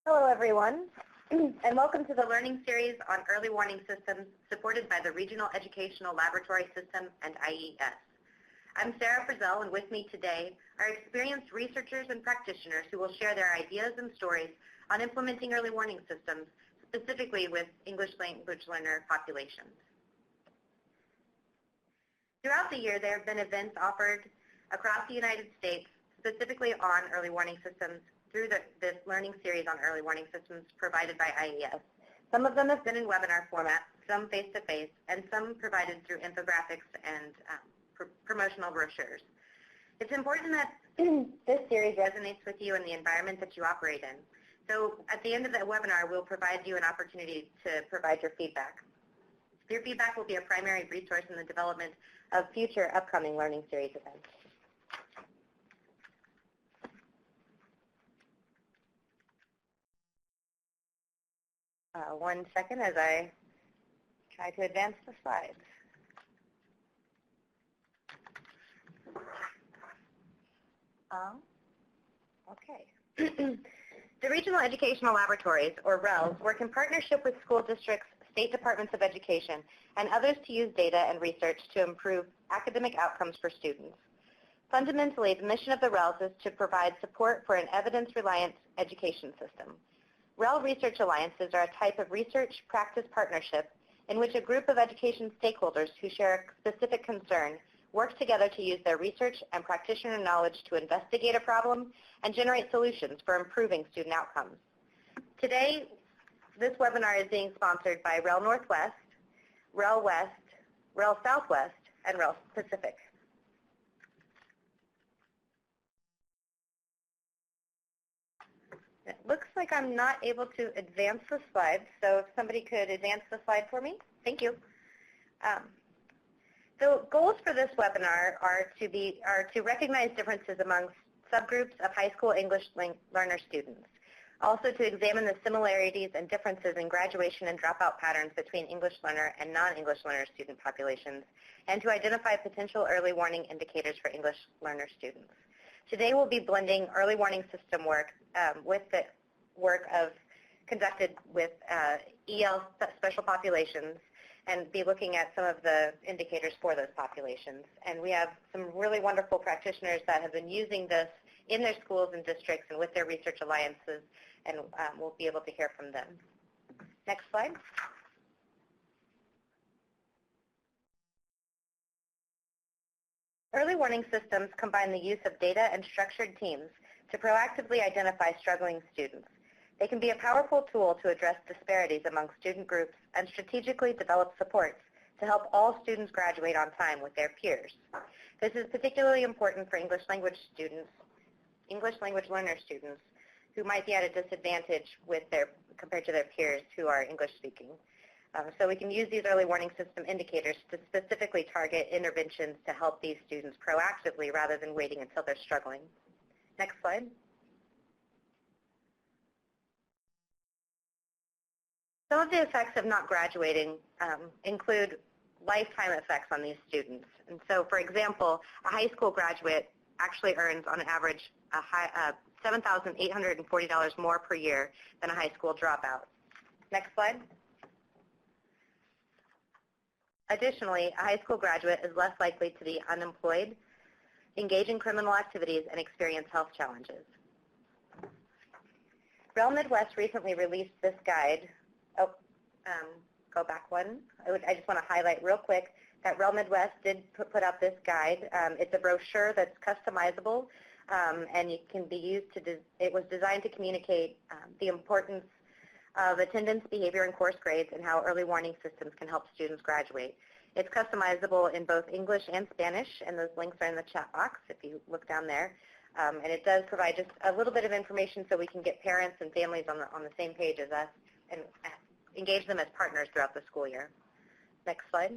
Hello, everyone, and welcome to the learning series on early warning systems supported by the Regional Educational Laboratory System and IES. I'm Sarah Frazelle, and with me today are experienced researchers and practitioners who will share their ideas and stories on implementing early warning systems, specifically with English language learner populations. Throughout the year, there have been events offered across the United States specifically on early warning systems through this learning series on early warning systems provided by IES. Some of them have been in webinar format, some face-to-face, and some provided through infographics and promotional brochures. It's important that this series resonates with you in the environment that you operate in. So at the end of the webinar, we'll provide you an opportunity to provide your feedback. Your feedback will be a primary resource in the development of future upcoming learning series events. One second as I try to advance the slides. Okay. The Regional Educational Laboratories, or RELs, work in partnership with school districts, state departments of education, and others to use data and research to improve academic outcomes for students. Fundamentally, the mission of the RELs is to provide support for an evidence-reliant education system. REL research alliances are a type of research practice partnership in which a group of education stakeholders who share a specific concern work together to use their research and practitioner knowledge to investigate a problem and generate solutions for improving student outcomes. Today, this webinar is being sponsored by REL Northwest, REL West, REL Southwest, and REL Pacific. It looks like I'm not able to advance the slides, so if somebody could advance the slide for me. Thank you. The goals for this webinar are to recognize differences among subgroups of high school English learner students, also to examine the similarities and differences in graduation and dropout patterns between English learner and non-English learner student populations, and to identify potential early warning indicators for English learner students. Today we'll be blending early warning system work with the work conducted with EL special populations and be looking at some of the indicators for those populations. And we have some really wonderful practitioners that have been using this in their schools and districts and with their research alliances, and we'll be able to hear from them. Next slide. Early warning systems combine the use of data and structured teams to proactively identify struggling students. They can be a powerful tool to address disparities among student groups and strategically develop supports to help all students graduate on time with their peers. This is particularly important for English language learner students who might be at a disadvantage compared to their peers who are English speaking. So we can use these early warning system indicators to specifically target interventions to help these students proactively rather than waiting until they're struggling. Next slide. Some of the effects of not graduating include lifetime effects on these students. And so, for example, a high school graduate actually earns on average $7,840 more per year than a high school dropout. Next slide. Additionally, a high school graduate is less likely to be unemployed, engage in criminal activities, and experience health challenges. REL Midwest recently released this guide. Go back one. I just want to highlight real quick that REL Midwest did put out this guide. It's a brochure that's customizable, and it can be used it was designed to communicate the importance of attendance, behavior, and course grades, and how early warning systems can help students graduate. It's customizable in both English and Spanish, and those links are in the chat box if you look down there. And it does provide just a little bit of information so we can get parents and families on the same page as us and engage them as partners throughout the school year. Next slide.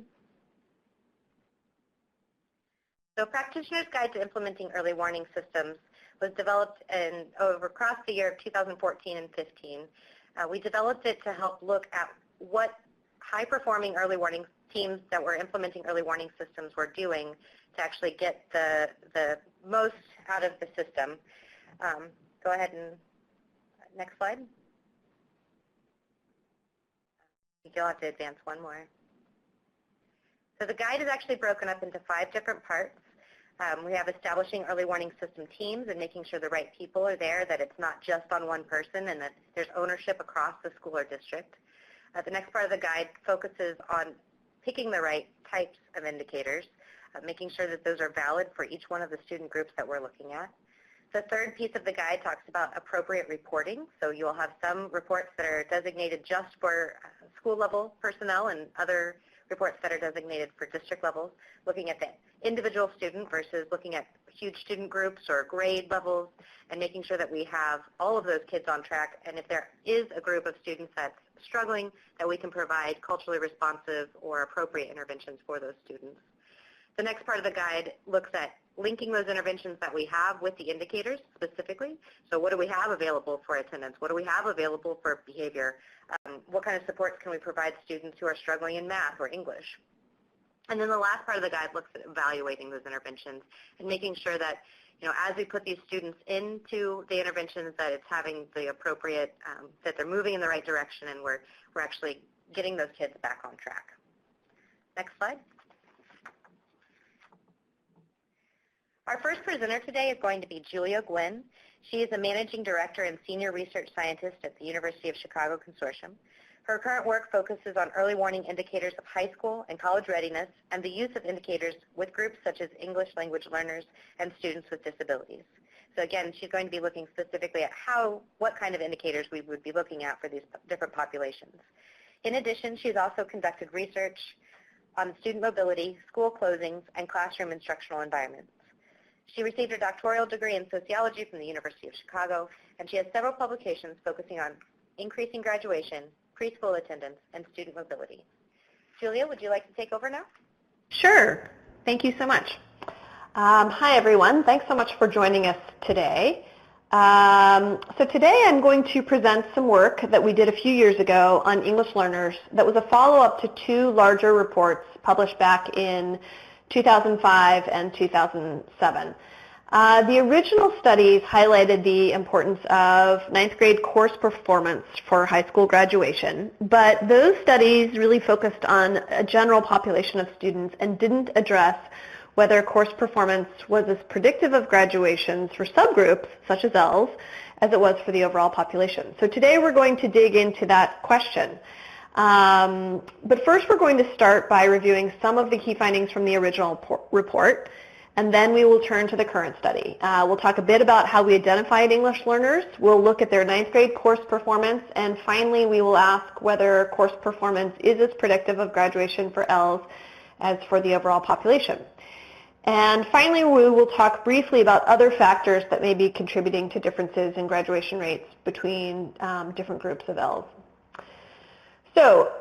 So Practitioner's Guide to Implementing Early Warning Systems was developed across the year of 2014 and 15. We developed it to help look at what high-performing early warning teams that were implementing early warning systems were doing to actually get the most out of the system. Go ahead and next slide. think you'll have to advance one more. So the guide is actually broken up into 5 different parts. We have establishing early warning system teams and making sure the right people are there, that it's not just on one person and that there's ownership across the school or district. The next part of the guide focuses on picking the right types of indicators, making sure that those are valid for each one of the student groups that we're looking at. The third piece of the guide talks about appropriate reporting. So you'll have some reports that are designated just for school level personnel and other reports that are designated for district levels, looking at the individual student versus looking at huge student groups or grade levels, and making sure that we have all of those kids on track. And if there is a group of students that's struggling, that we can provide culturally responsive or appropriate interventions for those students. The next part of the guide looks at linking those interventions that we have with the indicators specifically. So what do we have available for attendance? What do we have available for behavior? What kind of supports can we provide students who are struggling in math or English? And then the last part of the guide looks at evaluating those interventions and making sure that, as we put these students into the interventions, that it's having the appropriate, that they're moving in the right direction and we're actually getting those kids back on track. Next slide. Our first presenter today is going to be Julia Gwynne. She is a Managing Director and Senior Research Scientist at the University of Chicago Consortium. Her current work focuses on early warning indicators of high school and college readiness and the use of indicators with groups such as English language learners and students with disabilities. So again, she's going to be looking specifically at what kind of indicators we would be looking at for these different populations. In addition, she's also conducted research on student mobility, school closings, and classroom instructional environments. She received her doctoral degree in sociology from the University of Chicago, and she has several publications focusing on increasing graduation, preschool attendance, and student mobility. Julia, would you like to take over now? Sure. Thank you so much. Hi, everyone. Thanks so much for joining us today. So today I'm going to present some work that we did a few years ago on English learners that was a follow-up to 2 larger reports published back in 2005 and 2007. The original studies highlighted the importance of 9th grade course performance for high school graduation, but those studies really focused on a general population of students and didn't address whether course performance was as predictive of graduations for subgroups, such as ELLs, as it was for the overall population. So today we're going to dig into that question. But first we're going to start by reviewing some of the key findings from the original report, and then we will turn to the current study. We'll talk a bit about how we identified English learners. We'll look at their 9th grade course performance, and finally we will ask whether course performance is as predictive of graduation for ELLs as for the overall population. And finally we will talk briefly about other factors that may be contributing to differences in graduation rates between different groups of ELLs. So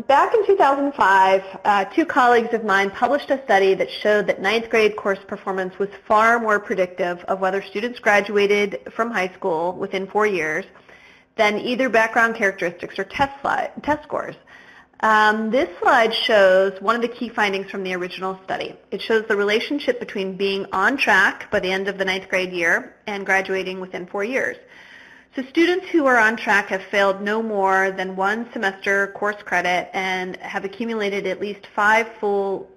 back in 2005, 2 colleagues of mine published a study that showed that 9th grade course performance was far more predictive of whether students graduated from high school within 4 years than either background characteristics or test scores. This slide shows one of the key findings from the original study. It shows the relationship between being on track by the end of the 9th grade year and graduating within 4 years. So students who are on track have failed no more than 1 semester course credit and have accumulated at least 5 full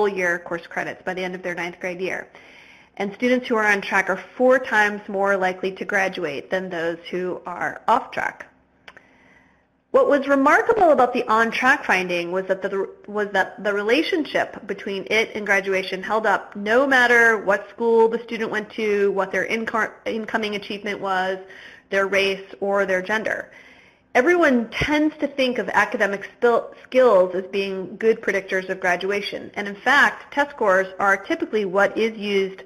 year course credits by the end of their 9th grade year. And students who are on track are 4 times more likely to graduate than those who are off track. What was remarkable about the on-track finding was that the relationship between it and graduation held up no matter what school the student went to, what their incoming achievement was, their race, or their gender. Everyone tends to think of academic skills as being good predictors of graduation. And in fact, test scores are typically what is used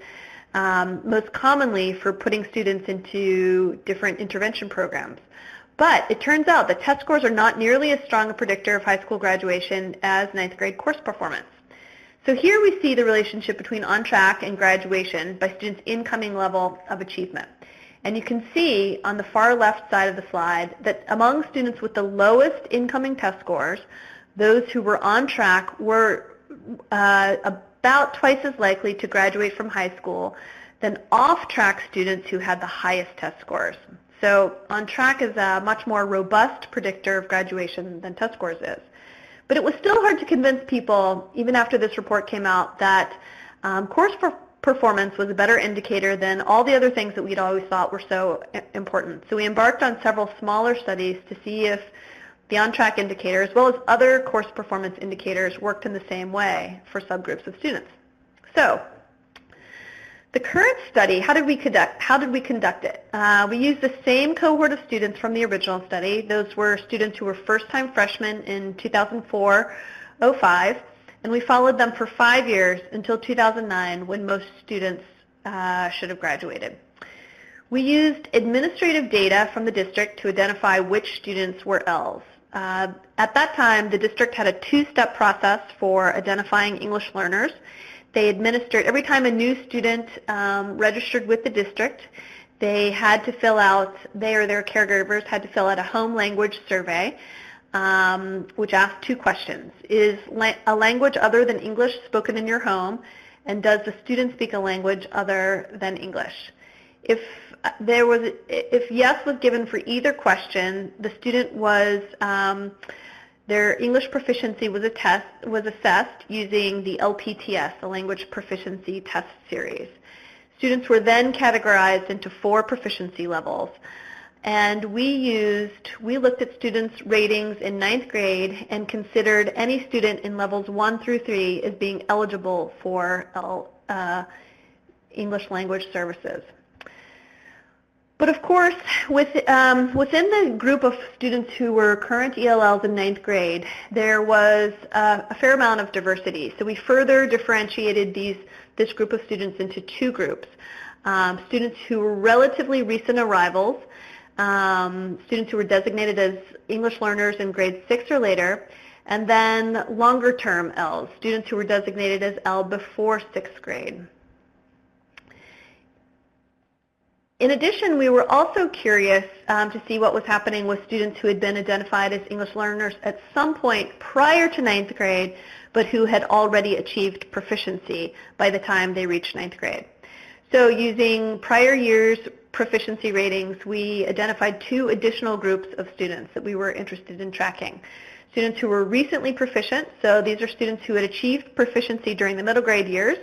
most commonly for putting students into different intervention programs. But it turns out that test scores are not nearly as strong a predictor of high school graduation as 9th grade course performance. So here we see the relationship between on track and graduation by students' incoming level of achievement. And you can see on the far left side of the slide that among students with the lowest incoming test scores, those who were on track were about twice as likely to graduate from high school than off-track students who had the highest test scores. So on-track is a much more robust predictor of graduation than test scores is. But it was still hard to convince people, even after this report came out, that course performance was a better indicator than all the other things that we'd always thought were so important. So we embarked on several smaller studies to see if the on-track indicator, as well as other course performance indicators, worked in the same way for subgroups of students. So the current study, how did we conduct it? We used the same cohort of students from the original study. Those were students who were first-time freshmen in 2004-05, and we followed them for 5 years until 2009, when most students should have graduated. We used administrative data from the district to identify which students were ELLs. At that time, the district had a two-step process for identifying English learners. They administered, every time a new student registered with the district, they had to fill out, they or their caregivers had to fill out a home language survey, which asked 2 questions. Is a language other than English spoken in your home, and does the student speak a language other than English? If yes was given for either question, the student was their English proficiency was assessed using the LPTS, the Language Proficiency Test Series. Students were then categorized into 4 proficiency levels, and we looked at students' ratings in 9th grade and considered any student in levels 1 through 3 as being eligible for English language services. But of course, within the group of students who were current ELLs in 9th grade, there was a fair amount of diversity. So we further differentiated this group of students into 2 groups. Students who were relatively recent arrivals, students who were designated as English learners in grade 6 or later, and then longer-term ELLs, students who were designated as ELL before 6th grade. In addition, we were also curious to see what was happening with students who had been identified as English learners at some point prior to 9th grade, but who had already achieved proficiency by the time they reached 9th grade. So using prior years' proficiency ratings, we identified 2 additional groups of students that we were interested in tracking. Students who were recently proficient, so these are students who had achieved proficiency during the middle grade years,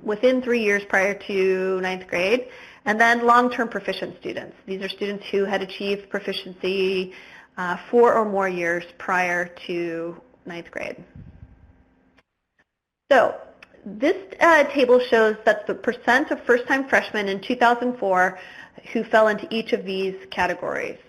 within 3 years prior to 9th grade, and then long-term proficient students. These are students who had achieved proficiency 4 or more years prior to 9th grade. So this table shows that the percent of first-time freshmen in 2004 who fell into each of these categories.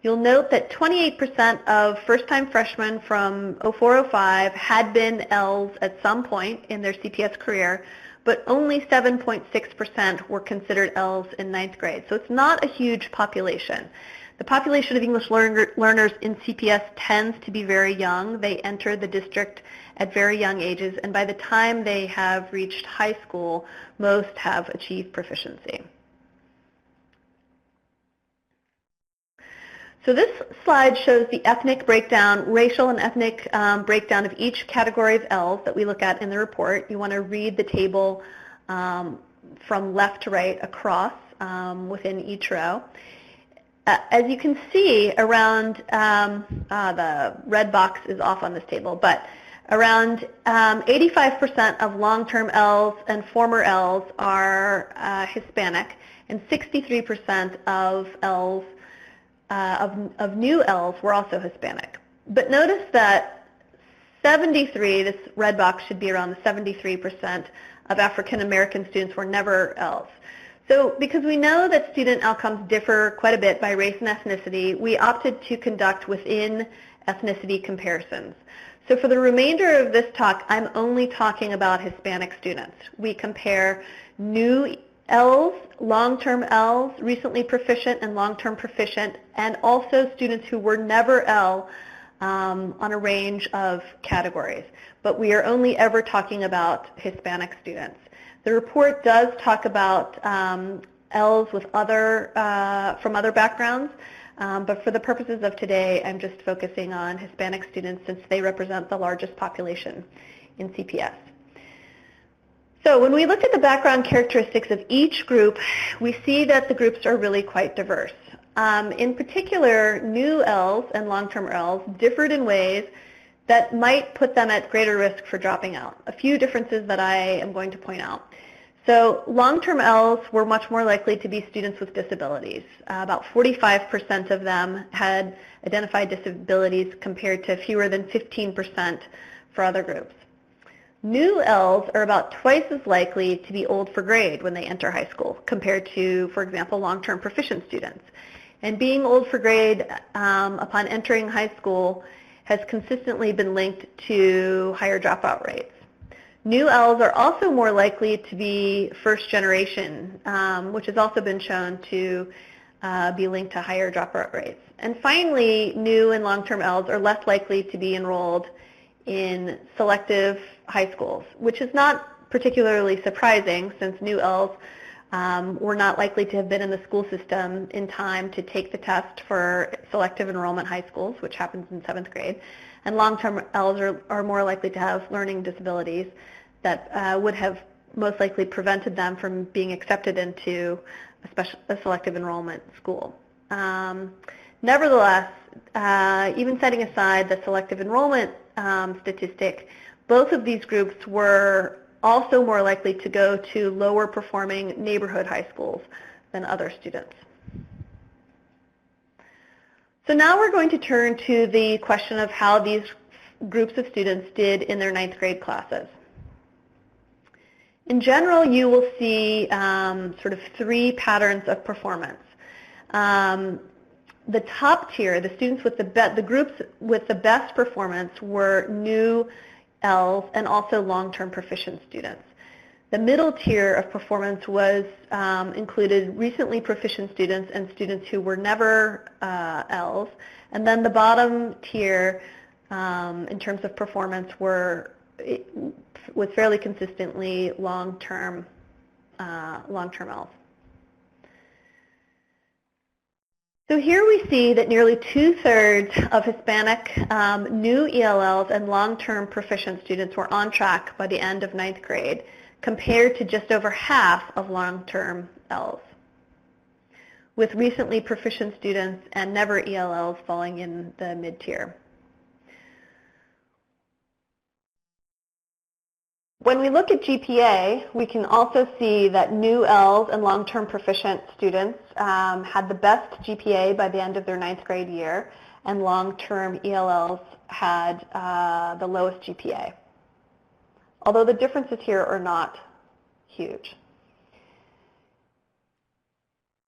You'll note that 28% of first-time freshmen from 04-05 had been ELLs at some point in their CPS career, but only 7.6% were considered ELLs in 9th grade. So it's not a huge population. The population of English learners in CPS tends to be very young. They enter the district at very young ages, and by the time they have reached high school, most have achieved proficiency. So this slide shows the ethnic breakdown, racial and ethnic breakdown of each category of ELLs that we look at in the report. You want to read the table from left to right across within each row. As you can see, around, the red box is off on this table, but around 85% of long-term ELLs and former ELLs are Hispanic, and 63% of ELLs of new ELLs were also Hispanic. But notice that 73, this red box should be around the 73% of African American students were never ELLs. So because we know that student outcomes differ quite a bit by race and ethnicity, we opted to conduct within ethnicity comparisons. So for the remainder of this talk, I'm only talking about Hispanic students. We compare new ELLs, long-term ELLs, recently proficient and long-term proficient, and also students who were never ELL on a range of categories. But we are only ever talking about Hispanic students. The report does talk about ELLs with from other backgrounds, but for the purposes of today, I'm just focusing on Hispanic students since they represent the largest population in CPS. So when we look at the background characteristics of each group, we see that the groups are really quite diverse. In particular, new ELLs and long-term ELLs differed in ways that might put them at greater risk for dropping out. A few differences that I am going to point out. So long-term ELLs were much more likely to be students with disabilities. About 45% of them had identified disabilities compared to fewer than 15% for other groups. New ELLs are about twice as likely to be old for grade when they enter high school compared to, for example, long-term proficient students. And being old for grade upon entering high school has consistently been linked to higher dropout rates. New ELLs are also more likely to be first generation, which has also been shown to be linked to higher dropout rates. And finally, new and long-term ELLs are less likely to be enrolled in selective high schools, which is not particularly surprising since new ELLs were not likely to have been in the school system in time to take the test for selective enrollment high schools, which happens in 7th grade. And long-term ELLs are more likely to have learning disabilities that would have most likely prevented them from being accepted into a selective enrollment school. Nevertheless, even setting aside the selective enrollment statistic, both of these groups were also more likely to go to lower performing neighborhood high schools than other students. So now we're going to turn to the question of how these groups of students did in their 9th grade classes. In general, you will see sort of 3 patterns of performance. The top tier, the students with the groups with the best performance were new ELLs and also long-term proficient students. The middle tier of performance was included recently proficient students and students who were never ELLs. And then the bottom tier in terms of performance was fairly consistently long-term ELLs. So here we see that nearly 2/3 of Hispanic new ELLs and long-term proficient students were on track by the end of 9th grade, compared to just over half of long-term ELLs, with recently proficient students and never ELLs falling in the mid-tier. When we look at GPA, we can also see that new ELLs and long-term proficient students had the best GPA by the end of their 9th grade year, and long-term ELLs had the lowest GPA, although the differences here are not huge.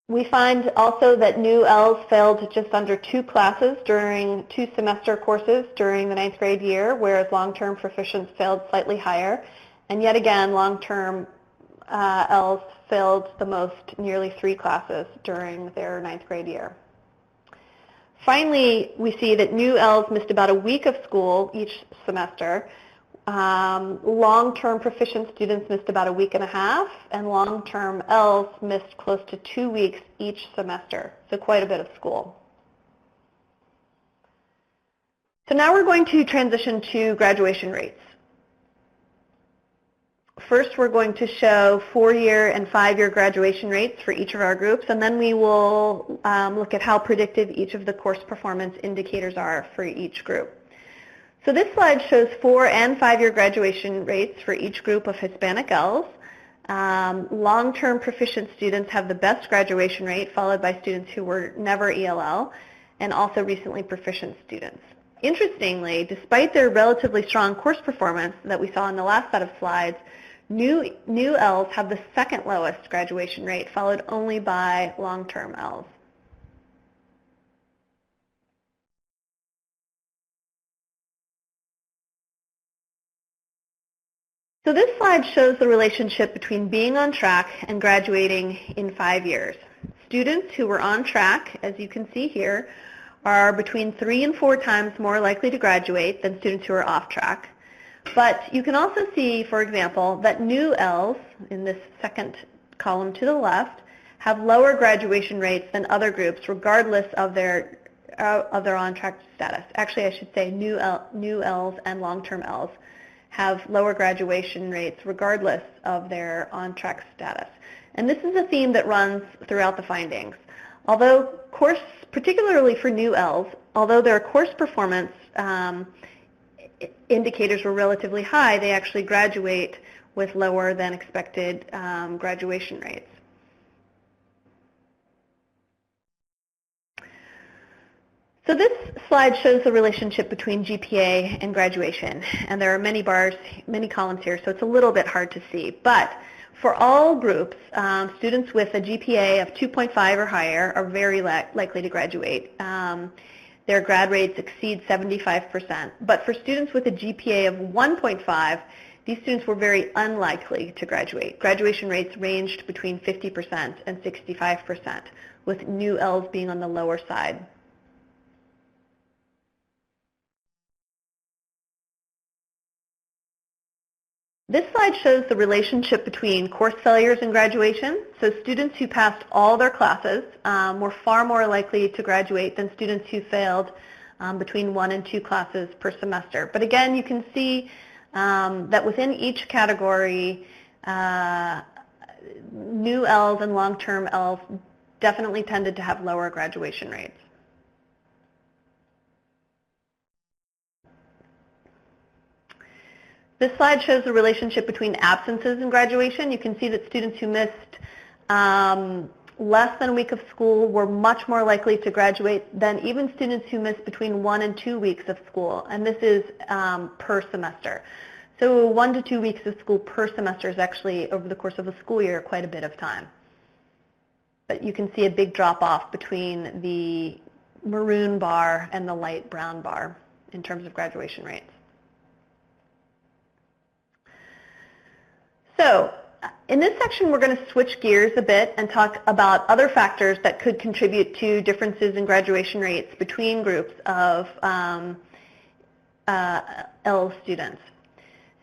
We find also that new ELLs failed just under 2 classes during 2 semester courses during the 9th grade year, whereas long-term proficients failed slightly higher. And yet again, long-term ELLs failed the most, nearly 3 classes during their 9th grade year. Finally, we see that new ELLs missed about a week of school each semester. Long-term proficient students missed about a week and a half, and long-term ELLs missed close to 2 weeks each semester, so quite a bit of school. So now we're going to transition to graduation rates. First, we're going to show 4-year and 5-year graduation rates for each of our groups, and then we will look at how predictive each of the course performance indicators are for each group. So this slide shows 4- and 5-year graduation rates for each group of Hispanic ELLs. Long-term proficient students have the best graduation rate, followed by students who were never ELL, and also recently proficient students. Interestingly, despite their relatively strong course performance that we saw in the last set of slides, new ELLs have the second lowest graduation rate, followed only by long-term ELLs. So this slide shows the relationship between being on track and graduating in 5 years. Students who were on track, as you can see here, are between 3 and 4 times more likely to graduate than students who are off track. But you can also see, for example, that new ELLs, in this second column to the left, have lower graduation rates than other groups, regardless of their on-track status. Actually, I should say new ELLs and long-term ELLs have lower graduation rates regardless of their on-track status. And this is a theme that runs throughout the findings. Although particularly for new ELLs, although their course performance indicators were relatively high, they actually graduate with lower than expected graduation rates. So this slide shows the relationship between GPA and graduation, and there are many bars, many columns here, so it's a little bit hard to see. But for all groups, students with a GPA of 2.5 or higher are very likely to graduate. Their grad rates exceed 75%. But for students with a GPA of 1.5, these students were very unlikely to graduate. Graduation rates ranged between 50% and 65%, with new ELLs being on the lower side. This slide shows the relationship between course failures and graduation. So students who passed all their classes were far more likely to graduate than students who failed between 1 and 2 classes per semester. But again, you can see that within each category, new ELLs and long-term ELLs definitely tended to have lower graduation rates. This slide shows the relationship between absences and graduation. You can see that students who missed less than a week of school were much more likely to graduate than even students who missed between 1 and 2 weeks of school, and this is per semester. So 1 to 2 weeks of school per semester is actually, over the course of a school year, quite a bit of time. But you can see a big drop-off between the maroon bar and the light brown bar in terms of graduation rates. So in this section, we're going to switch gears a bit and talk about other factors that could contribute to differences in graduation rates between groups of ELL students.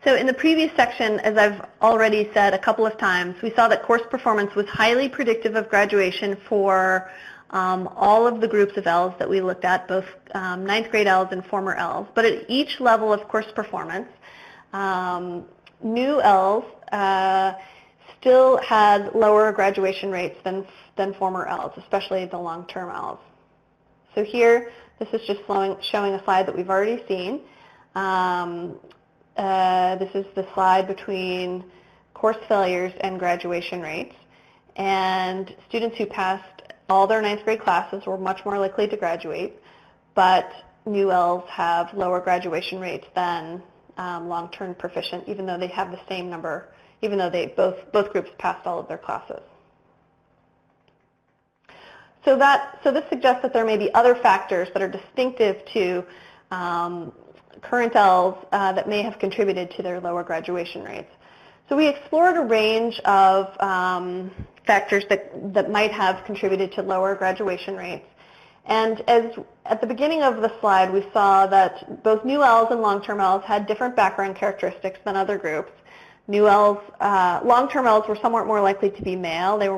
So in the previous section, as I've already said a couple of times, we saw that course performance was highly predictive of graduation for all of the groups of ELLs that we looked at, both 9th grade ELLs and former ELLs. But at each level of course performance, new ELLs still had lower graduation rates than former ELLs, especially the long-term ELLs. So here, this is just showing a slide that we've already seen. This is the slide between course failures and graduation rates. And students who passed all their 9th grade classes were much more likely to graduate, but new ELLs have lower graduation rates than long-term proficient, even though they have the same number, even though they both groups passed all of their classes. So this suggests that there may be other factors that are distinctive to current ELLs that may have contributed to their lower graduation rates. So we explored a range of factors that might have contributed to lower graduation rates. And at the beginning of the slide, we saw that both new ELLs and long-term ELLs had different background characteristics than other groups. New ELLs, long-term ELLs were somewhat more likely to be male. They were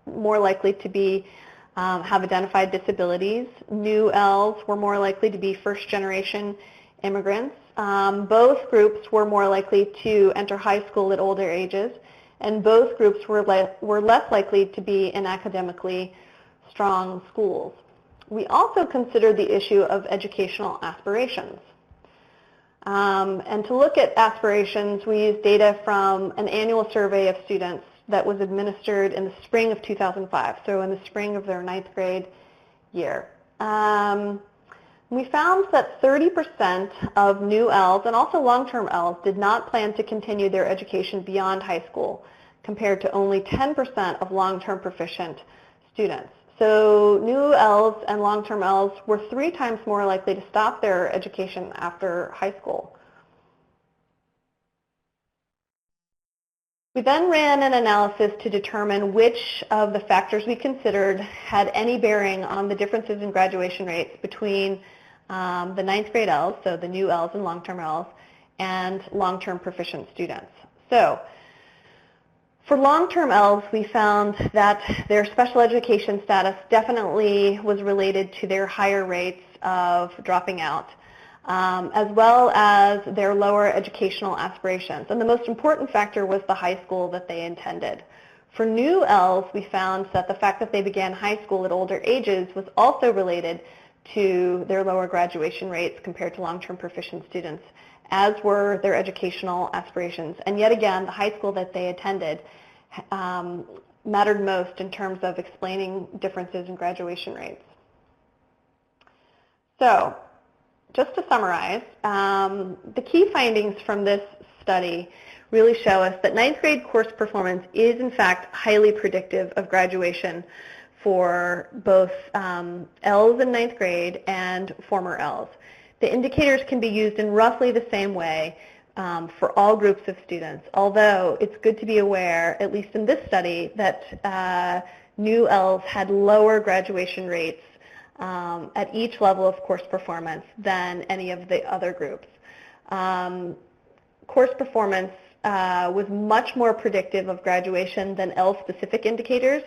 more likely to be have identified disabilities. New ELLs were more likely to be first-generation immigrants. Both groups were more likely to enter high school at older ages, and both groups were less likely to be in academically strong schools. We also considered the issue of educational aspirations. And to look at aspirations, we used data from an annual survey of students that was administered in the spring of 2005, so in the spring of their 9th grade year. We found that 30% of new ELLs and also long-term ELLs did not plan to continue their education beyond high school, compared to only 10% of long-term proficient students. So new ELLs and long-term ELLs were 3 times more likely to stop their education after high school. We then ran an analysis to determine which of the factors we considered had any bearing on the differences in graduation rates between the 9th grade ELLs, so the new ELLs and long-term ELLs, and long-term proficient students. So for long-term ELLs, we found that their special education status definitely was related to their higher rates of dropping out. as well as their lower educational aspirations. And the most important factor was the high school that they intended. For new ELLs, we found that the fact that they began high school at older ages was also related to their lower graduation rates compared to long-term proficient students, as were their educational aspirations. And yet again, the high school that they attended mattered most in terms of explaining differences in graduation rates. So, just to summarize, the key findings from this study really show us that ninth grade course performance is in fact highly predictive of graduation for both ELLs in ninth grade and former ELLs. The indicators can be used in roughly the same way for all groups of students, although it's good to be aware, at least in this study, that new ELLs had lower graduation rates at each level of course performance than any of the other groups. Course performance was much more predictive of graduation than ELL-specific indicators,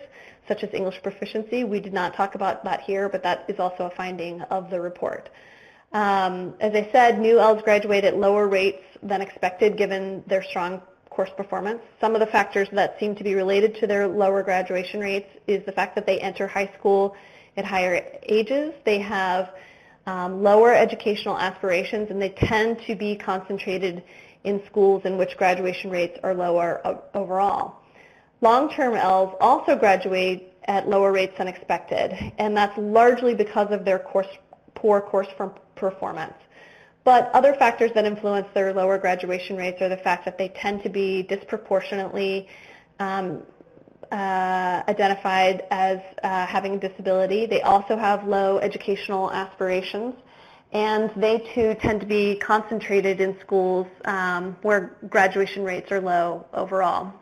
such as English proficiency. We did not talk about that here, but that is also a finding of the report. As I said, new ELLs graduate at lower rates than expected given their strong course performance. Some of the factors that seem to be related to their lower graduation rates is the fact that they enter high school at higher ages. They have lower educational aspirations, and they tend to be concentrated in schools in which graduation rates are lower overall. Long-term ELLs also graduate at lower rates than expected, and that's largely because of their poor course performance. But other factors that influence their lower graduation rates are the fact that they tend to be disproportionately identified as having a disability. They also have low educational aspirations, and they too tend to be concentrated in schools where graduation rates are low overall.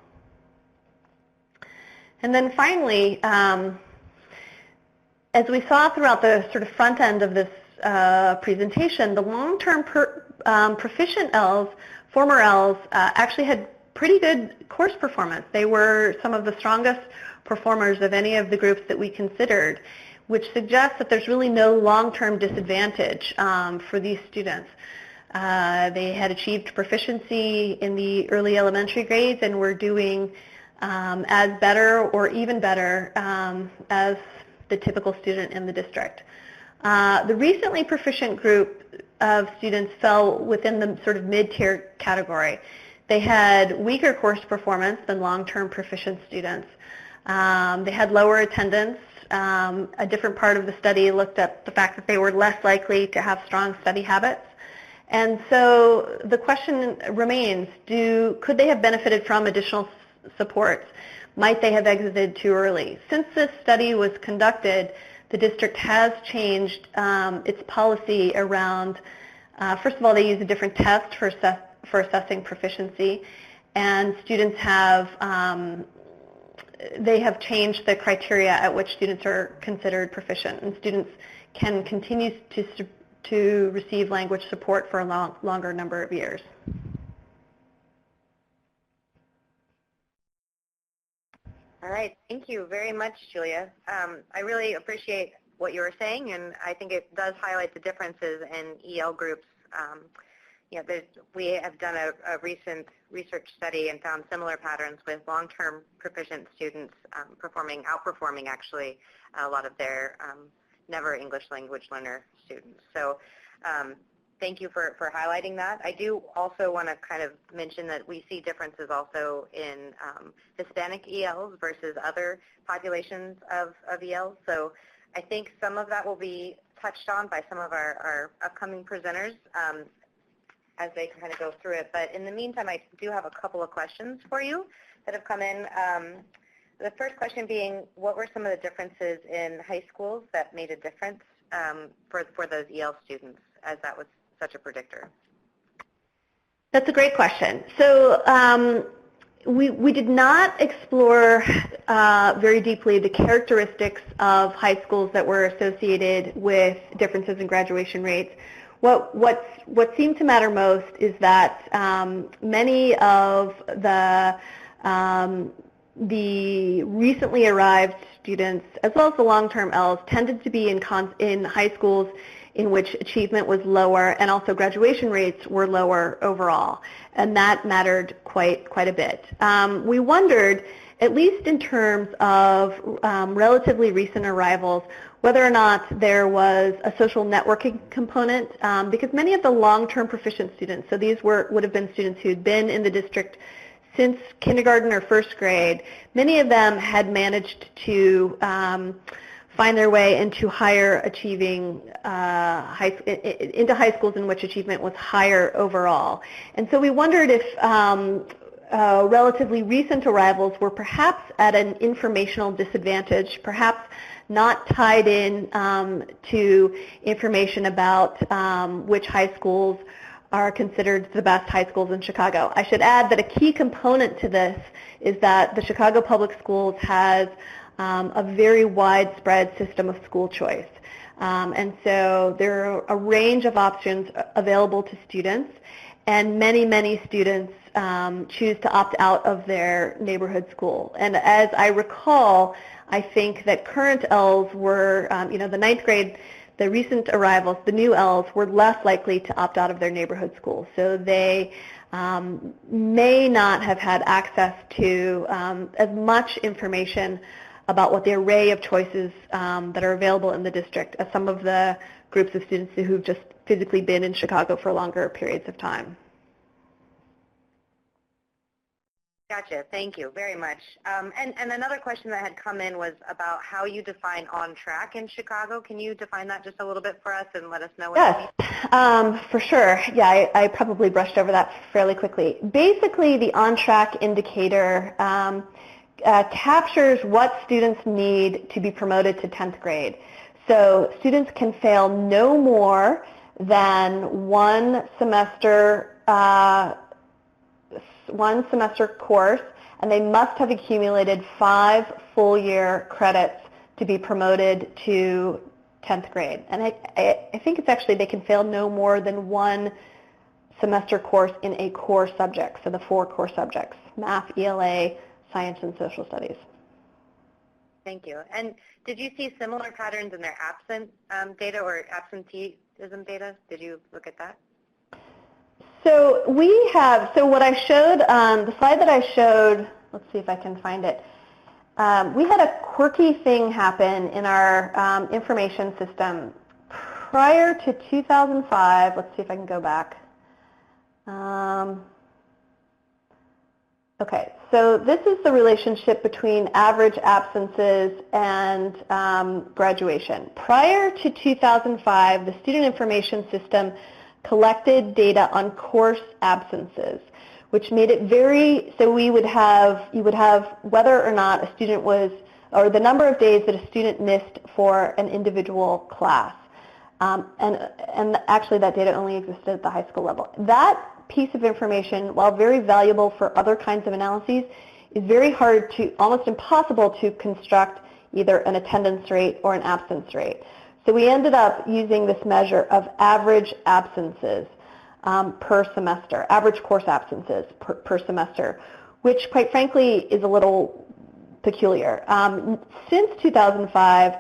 And then finally, as we saw throughout the sort of front end of this presentation, the long-term proficient ELLs, former ELLs, actually had pretty good course performance. They were some of the strongest performers of any of the groups that we considered, which suggests that there's really no long-term disadvantage for these students. They had achieved proficiency in the early elementary grades and were doing as better or even better as the typical student in the district. The recently proficient group of students fell within the sort of mid-tier category. They had weaker course performance than long-term proficient students. They had lower attendance. A different part of the study looked at the fact that they were less likely to have strong study habits. And so the question remains, could they have benefited from additional supports? Might they have exited too early? Since this study was conducted, the district has changed its policy around, first of all, they use a different test for assessing proficiency, and students have, they have changed the criteria at which students are considered proficient, and students can continue to receive language support for a longer number of years. All right, thank you very much, Julia. I really appreciate what you were saying, and I think it does highlight the differences in EL groups. We have done a recent research study and found similar patterns with long-term proficient students outperforming actually a lot of their never English language learner students. So thank you for highlighting that. I do also want to kind of mention that we see differences also in Hispanic ELs versus other populations of ELs. So I think some of that will be touched on by some of our upcoming presenters as they kind of go through it. But in the meantime, I do have a couple of questions for you that have come in. The first question being, what were some of the differences in high schools that made a difference for those EL students, as that was such a predictor? That's a great question. So we did not explore very deeply the characteristics of high schools that were associated with differences in graduation rates. What seemed to matter most is that many of the recently arrived students, as well as the long-term ELs, tended to be in high schools in which achievement was lower and also graduation rates were lower overall, and that mattered quite a bit. We wondered, at least in terms of relatively recent arrivals, whether or not there was a social networking component, because many of the long-term proficient students, so these would have been students who had been in the district since kindergarten or first grade, many of them had managed to find their way into higher achieving, into high schools in which achievement was higher overall. And so we wondered if relatively recent arrivals were perhaps at an informational disadvantage, perhaps not tied in to information about which high schools are considered the best high schools in Chicago. I should add that a key component to this is that the Chicago Public Schools has a very widespread system of school choice. And so there are a range of options available to students, and many students choose to opt out of their neighborhood school. And as I recall, I think that current ELLs were, the ninth grade, the recent arrivals, the new ELLs, were less likely to opt out of their neighborhood school. So they may not have had access to as much information about what the array of choices that are available in the district as some of the groups of students who've just physically been in Chicago for longer periods of time. Gotcha. Thank you very much. And another question that had come in was about how you define on track in Chicago. Can you define that just a little bit for us and let us know what it means? For sure. Yeah, I probably brushed over that fairly quickly. Basically, the on track indicator captures what students need to be promoted to 10th grade. So students can fail no more than one semester course, and they must have accumulated 5 full-year credits to be promoted to 10th grade. And I think it's actually they can fail no more than one semester course in a core subject, so the 4 core subjects: math, ELA, science, and social studies. Thank you. And did you see similar patterns in their absent data or absenteeism data? Did you look at that? So what I showed, the slide that I showed, let's see if I can find it. We had a quirky thing happen in our information system prior to 2005. Let's see if I can go back. Okay, so this is the relationship between average absences and graduation. Prior to 2005, the student information system collected data on course absences, which made it so you would have whether or not a student was, or the number of days that a student missed for an individual class. And actually that data only existed at the high school level. That piece of information, while very valuable for other kinds of analyses, is very hard to, almost impossible to construct either an attendance rate or an absence rate. So we ended up using this measure of average absences per semester, average course absences per semester, which quite frankly is a little peculiar. Since 2005,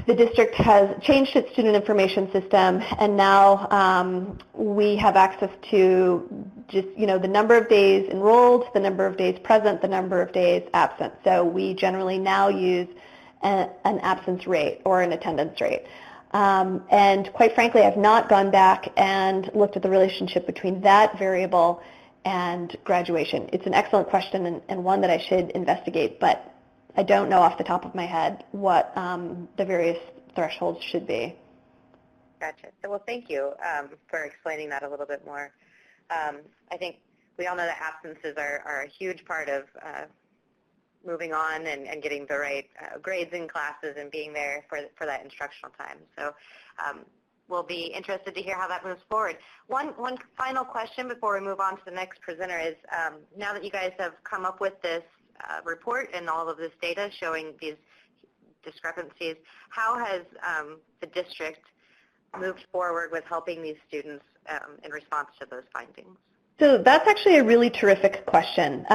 the district has changed its student information system, and now we have access to just, the number of days enrolled, the number of days present, the number of days absent. So we generally now use an absence rate or an attendance rate. And quite frankly, I've not gone back and looked at the relationship between that variable and graduation. It's an excellent question and one that I should investigate, but I don't know off the top of my head what the various thresholds should be. Gotcha. So, well, thank you for explaining that a little bit more. I think we all know that absences are a huge part of moving on and getting the right grades in classes and being there for that instructional time. So we'll be interested to hear how that moves forward. One final question before we move on to the next presenter is, now that you guys have come up with this report and all of this data showing these discrepancies, how has the district moved forward with helping these students in response to those findings? So that's actually a really terrific question.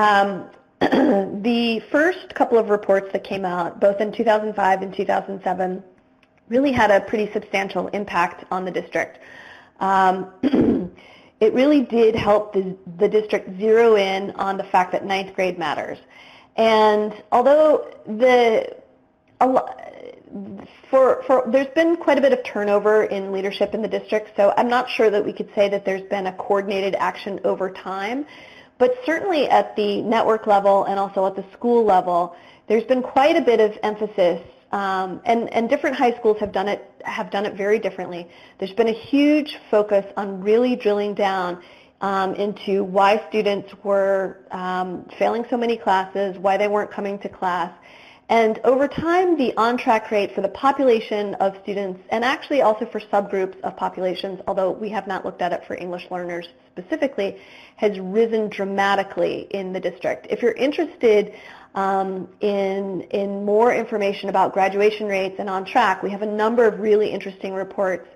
The first couple of reports that came out, both in 2005 and 2007, really had a pretty substantial impact on the district. It really did help the district zero in on the fact that ninth grade matters. And although there's been quite a bit of turnover in leadership in the district, so I'm not sure that we could say that there's been a coordinated action over time. But certainly at the network level and also at the school level, there's been quite a bit of emphasis, and different high schools have done it very differently. There's been a huge focus on really drilling down into why students were failing so many classes, why they weren't coming to class. And over time, the on-track rate for the population of students, and actually also for subgroups of populations, although we have not looked at it for English learners specifically, has risen dramatically in the district. If you're interested in more information about graduation rates and on track, we have a number of really interesting reports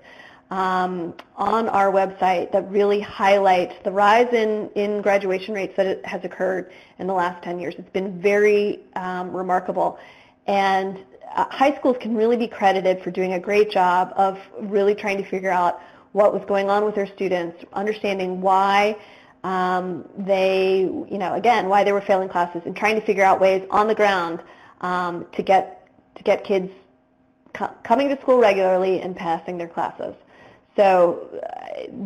on our website that really highlight the rise in graduation rates that has occurred in the last 10 years. It's been very remarkable. And high schools can really be credited for doing a great job of really trying to figure out what was going on with their students, understanding why why they were failing classes, and trying to figure out ways on the ground to get kids coming to school regularly and passing their classes. So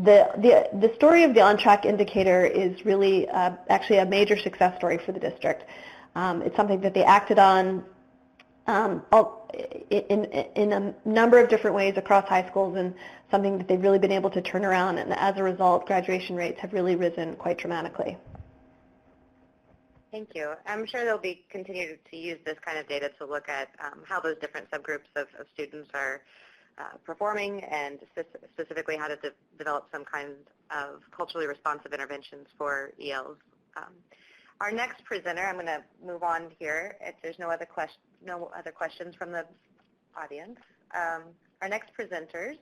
the story of the on-track indicator is really actually a major success story for the district. It's something that they acted on in a number of different ways across high schools, and something that they've really been able to turn around, and as a result, graduation rates have really risen quite dramatically. Thank you. I'm sure they'll be continuing to use this kind of data to look at how those different subgroups of students are performing, and specifically how to develop some kind of culturally responsive interventions for ELs. Our next presenter, I'm going to move on here if there's no other questions from the audience. Our next presenters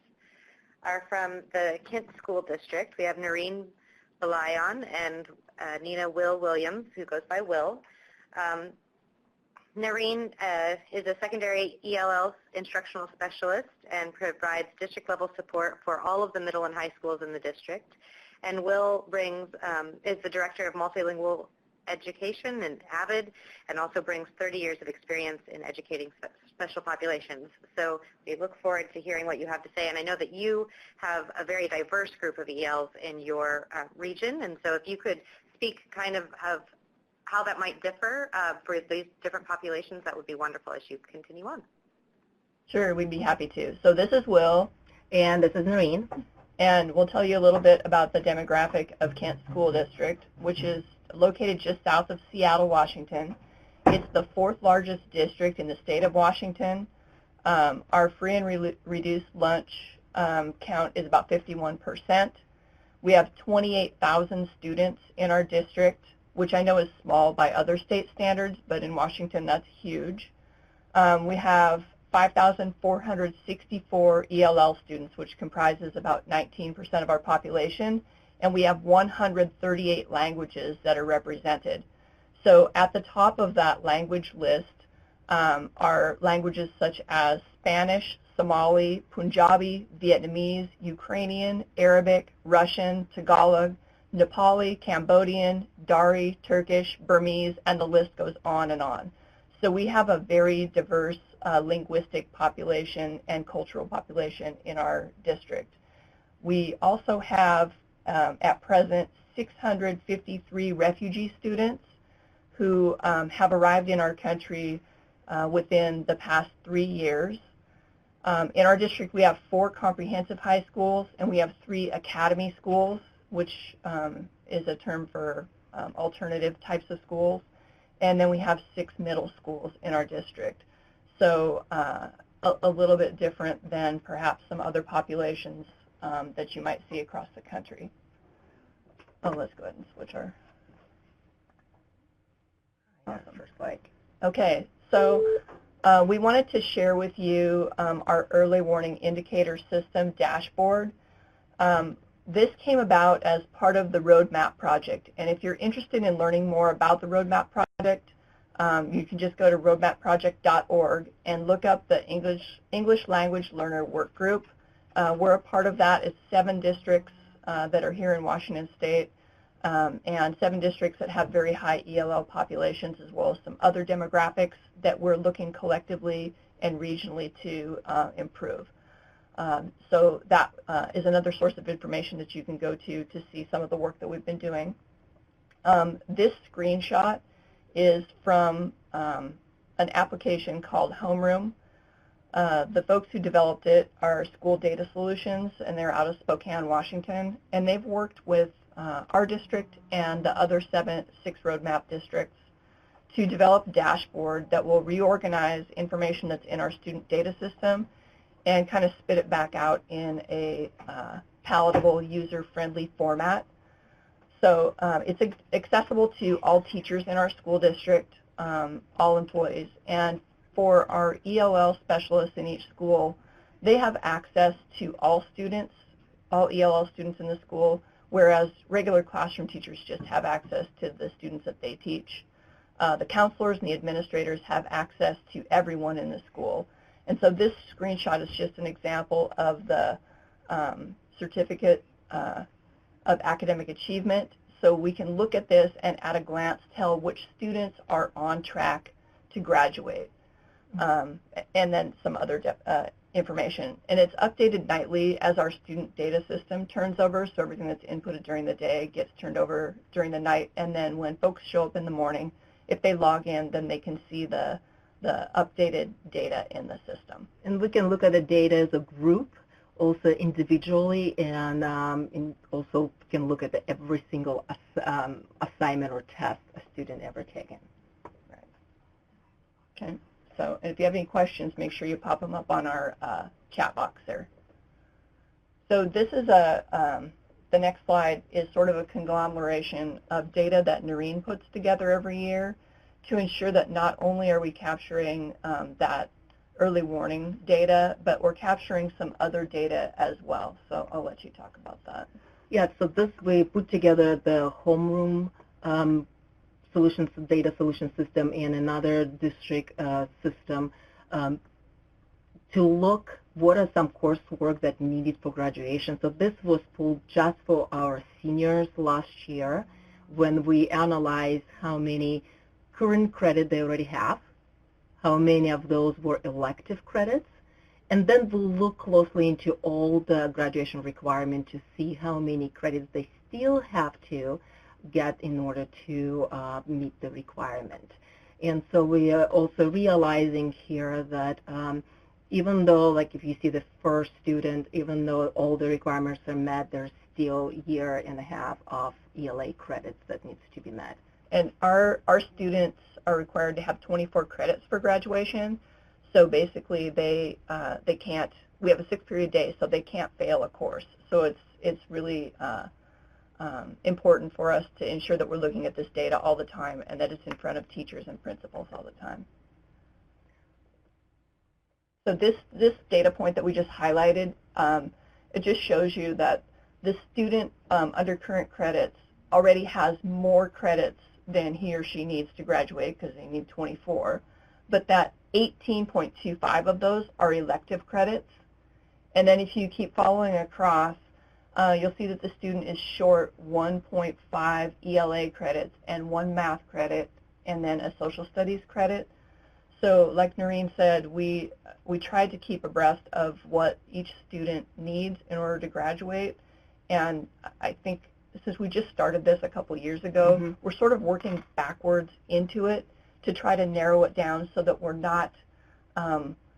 are from the Kent School District. We have Noreen Balayan and Nina Will Williams, who goes by Will. Noreen is a secondary ELL instructional specialist and provides district-level support for all of the middle and high schools in the district. And Will is the director of multilingual education and AVID, and also brings 30 years of experience in educating special populations. So we look forward to hearing what you have to say. And I know that you have a very diverse group of ELs in your region, and so if you could speak kind of how that might differ for these different populations, that would be wonderful as you continue on. Sure, we'd be happy to. So this is Will, and this is Noreen, and we'll tell you a little bit about the demographic of Kent School District, which is located just south of Seattle, Washington. It's the 4th largest district in the state of Washington. Our free and reduced lunch count is about 51%. We have 28,000 students in our district, which I know is small by other state standards, but in Washington that's huge. We have 5,464 ELL students, which comprises about 19% of our population, and we have 138 languages that are represented. So at the top of that language list are languages such as Spanish, Somali, Punjabi, Vietnamese, Ukrainian, Arabic, Russian, Tagalog, Nepali, Cambodian, Dari, Turkish, Burmese, and the list goes on and on. So we have a very diverse linguistic population and cultural population in our district. We also have, at present, 653 refugee students who have arrived in our country within the past 3 years. In our district, we have 4 comprehensive high schools, and we have 3 academy schools, which is a term for alternative types of schools. And then we have 6 middle schools in our district. So a little bit different than perhaps some other populations that you might see across the country. Oh, let's go ahead and switch our first slide. Okay, so we wanted to share with you our early warning indicator system dashboard. This came about as part of the roadmap project, and if you're interested in learning more about the roadmap project, You can just go to roadmapproject.org and look up the English Language Learner Work Group. We're a part of that. It's 7 districts that are here in Washington State, and 7 districts that have very high ELL populations, as well as some other demographics that we're looking collectively and regionally to improve. So that is another source of information that you can go to see some of the work that we've been doing. This screenshot is from an application called Homeroom. The folks who developed it are School Data Solutions, and they're out of Spokane, Washington, and they've worked with our district and the other 6 roadmap districts to develop a dashboard that will reorganize information that's in our student data system and kind of spit it back out in a palatable, user-friendly format. So it's accessible to all teachers in our school district, all employees, and for our ELL specialists in each school, they have access to all students, all ELL students in the school, whereas regular classroom teachers just have access to the students that they teach. The counselors and the administrators have access to everyone in the school. And so this screenshot is just an example of the certificate of academic achievement. So we can look at this and at a glance tell which students are on track to graduate. And then some other information. And it's updated nightly as our student data system turns over, so everything that's inputted during the day gets turned over during the night. And then when folks show up in the morning, if they log in, then they can see the updated data in the system. And we can look at the data as a group, also individually, and also can look at every single assignment or test a student ever taken. Right. Okay. So if you have any questions, make sure you pop them up on our chat box there. So this is the next slide is sort of a conglomeration of data that Noreen puts together every year to ensure that not only are we capturing that early warning data, but we're capturing some other data as well. So I'll let you talk about that. Yeah, so this we put together the homeroom data solution system and another district system to look what are some coursework that needed for graduation. So this was pulled just for our seniors last year when we analyzed how many current credit they already have, how many of those were elective credits, and then we'll look closely into all the graduation requirements to see how many credits they still have to get in order to meet the requirement. And so we are also realizing here that even though, like if you see the first student, even though all the requirements are met, there's still a year and a half of ELA credits that needs to be met. And our students are required to have 24 credits for graduation. So basically they can't, we have a 6-period day, so they can't fail a course. So it's really important for us to ensure that we're looking at this data all the time and that it's in front of teachers and principals all the time. So this data point that we just highlighted, it just shows you that the student under current credits already has more credits than he or she needs to graduate because they need 24, but that 18.25 of those are elective credits. And then if you keep following across, you'll see that the student is short 1.5 ELA credits and 1 math credit and then a social studies credit. So like Noreen said, we tried to keep abreast of what each student needs in order to graduate. And I think since we just started this a couple years ago, we're sort of working backwards into it to try to narrow it down so that we're not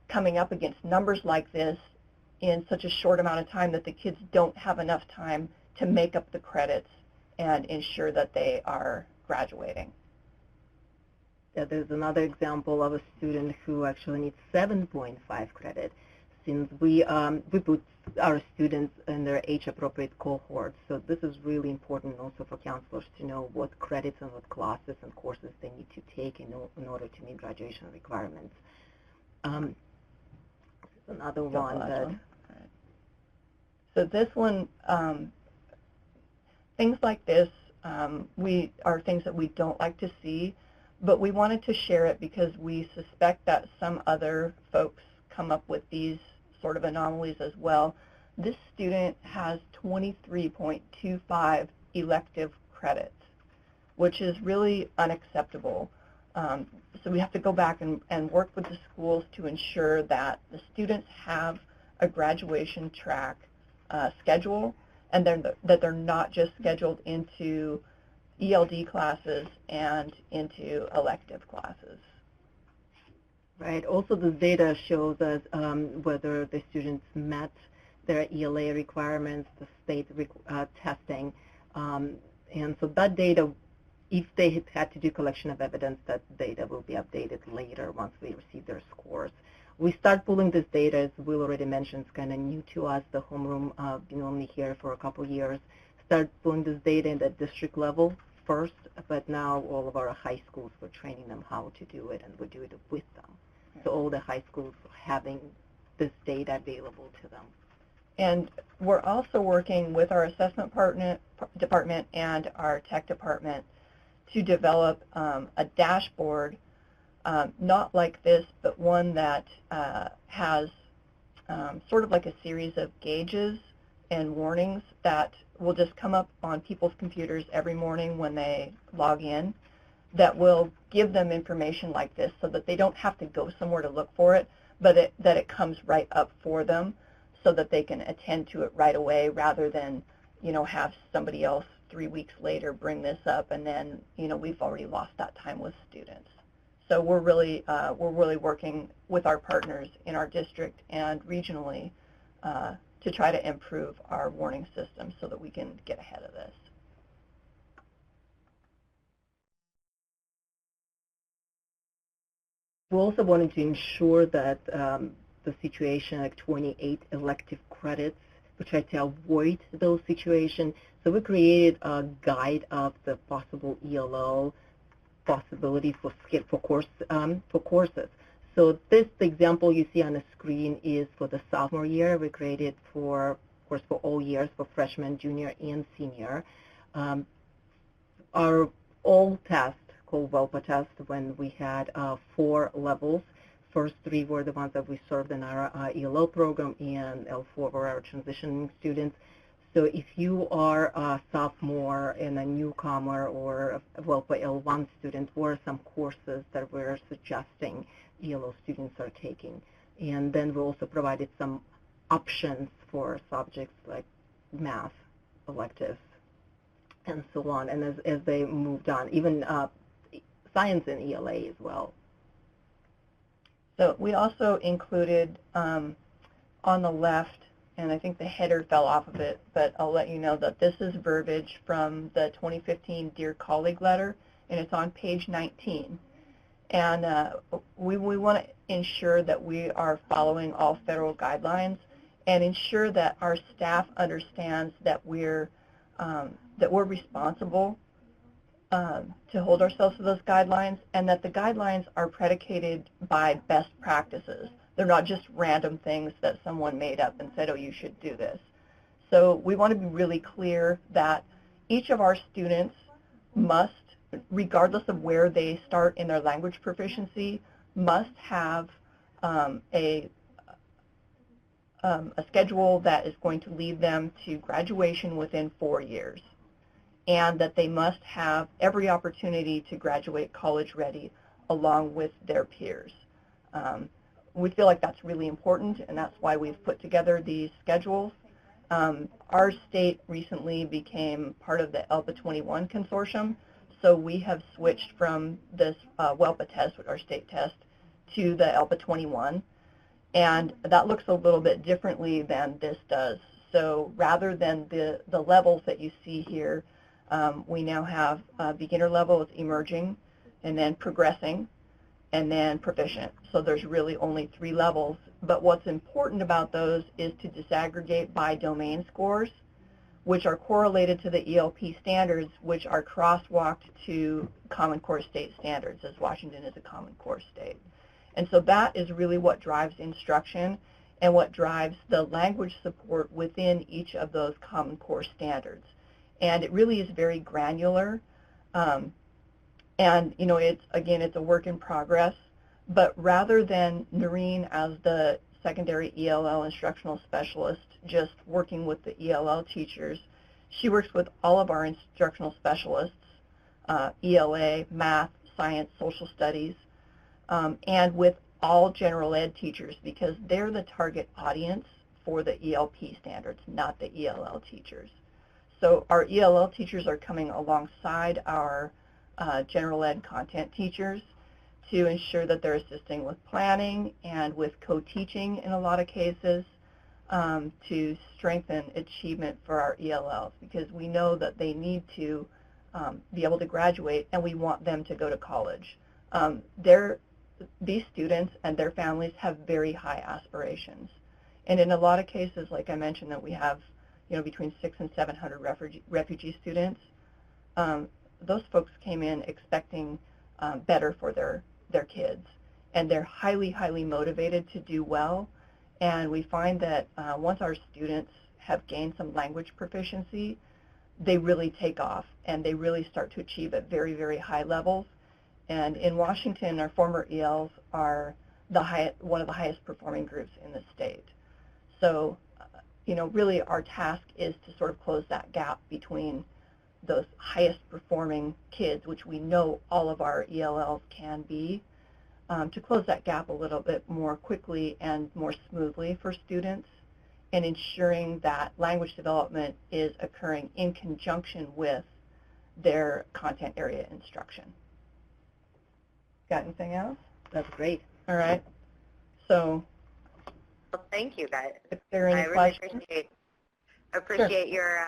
coming up against numbers like this in such a short amount of time that the kids don't have enough time to make up the credits and ensure that they are graduating. Yeah, there's another example of a student who actually needs 7.5 credit since we put our students in their age-appropriate cohorts. So this is really important also for counselors to know what credits and what classes and courses they need to take in order to meet graduation requirements. Another one that... So this one, things like this are things that we don't like to see, but we wanted to share it because we suspect that some other folks come up with these sort of anomalies as well. This student has 23.25 elective credits, which is really unacceptable. So we have to go back and work with the schools to ensure that the students have a graduation track schedule, and that they're not just scheduled into ELD classes and into elective classes. Right. Also, the data shows us whether the students met their ELA requirements, the state testing, and so that data, if they had to do collection of evidence, that data will be updated later once we receive their scores. We start pulling this data, as Will already mentioned, it's kind of new to us. The homeroom been only here for a couple years. Start pulling this data in the district level first, but now all of our high schools, we're training them how to do it, and we do it with them. So all the high schools having this data available to them. And we're also working with our assessment department and our tech department to develop a dashboard, not like this, but one that has sort of like a series of gauges and warnings that will just come up on people's computers every morning when they log in, that will give them information like this so that they don't have to go somewhere to look for it, but that it comes right up for them so that they can attend to it right away, rather than, have somebody else 3 weeks later bring this up, and then, we've already lost that time with students. So we're really working with our partners in our district and regionally to try to improve our warning system so that we can get ahead of this. We also wanted to ensure that the situation, like 28 elective credits, we tried to avoid those situations. So we created a guide of the possible ELL possibilities for courses. So the example you see on the screen is for the sophomore year. We created for all years, for freshman, junior, and senior. Our all test called WELPA test, when we had 4 levels. First 3 were the ones that we served in our ELL program, and L4 were our transitioning students. So if you are a sophomore and a newcomer or a WELPA L1 student, what are some courses that we're suggesting ELL students are taking? And then we also provided some options for subjects like math, electives, and so on. And as they moved on, even science and ELA as well. So we also included on the left, and I think the header fell off of it, but I'll let you know that this is verbiage from the 2015 Dear Colleague letter, and it's on page 19. And we want to ensure that we are following all federal guidelines and ensure that our staff understands that we're responsible to hold ourselves to those guidelines, and that the guidelines are predicated by best practices. They're not just random things that someone made up and said, oh, you should do this. So we want to be really clear that each of our students must, regardless of where they start in their language proficiency, must have a schedule that is going to lead them to graduation within 4 years, and that they must have every opportunity to graduate college ready along with their peers. We feel like that's really important, and that's why we've put together these schedules. Our state recently became part of the ELPA 21 consortium, so we have switched from this WELPA test, our state test, to the ELPA 21, and that looks a little bit differently than this does. So rather than the levels that you see here, we now have beginner level, it's emerging, and then progressing, and then proficient. So there's really only 3 levels. But what's important about those is to disaggregate by domain scores, which are correlated to the ELP standards, which are crosswalked to Common Core state standards, as Washington is a Common Core state. And so that is really what drives instruction and what drives the language support within each of those Common Core standards. And it really is very granular. And, you know, it's a work in progress. But rather than Noreen as the secondary ELL instructional specialist just working with the ELL teachers, she works with all of our instructional specialists, ELA, math, science, social studies, and with all general ed teachers because they're the target audience for the ELP standards, not the ELL teachers. So our ELL teachers are coming alongside our general ed content teachers to ensure that they're assisting with planning and with co-teaching in a lot of cases to strengthen achievement for our ELLs because we know that they need to be able to graduate and we want them to go to college. These students and their families have very high aspirations. And in a lot of cases, like I mentioned, that we have between 600 and 700 refugee students, those folks came in expecting better for their kids. And they're highly, highly motivated to do well. And we find that once our students have gained some language proficiency, they really take off and they really start to achieve at very, very high levels. And in Washington, our former ELs are one of the highest performing groups in the state. So, really our task is to sort of close that gap between those highest performing kids, which we know all of our ELLs can be, to close that gap a little bit more quickly and more smoothly for students, and ensuring that language development is occurring in conjunction with their content area instruction. Got anything else? That's great. All right. So, well, thank you, guys. If there are any I really questions? appreciate your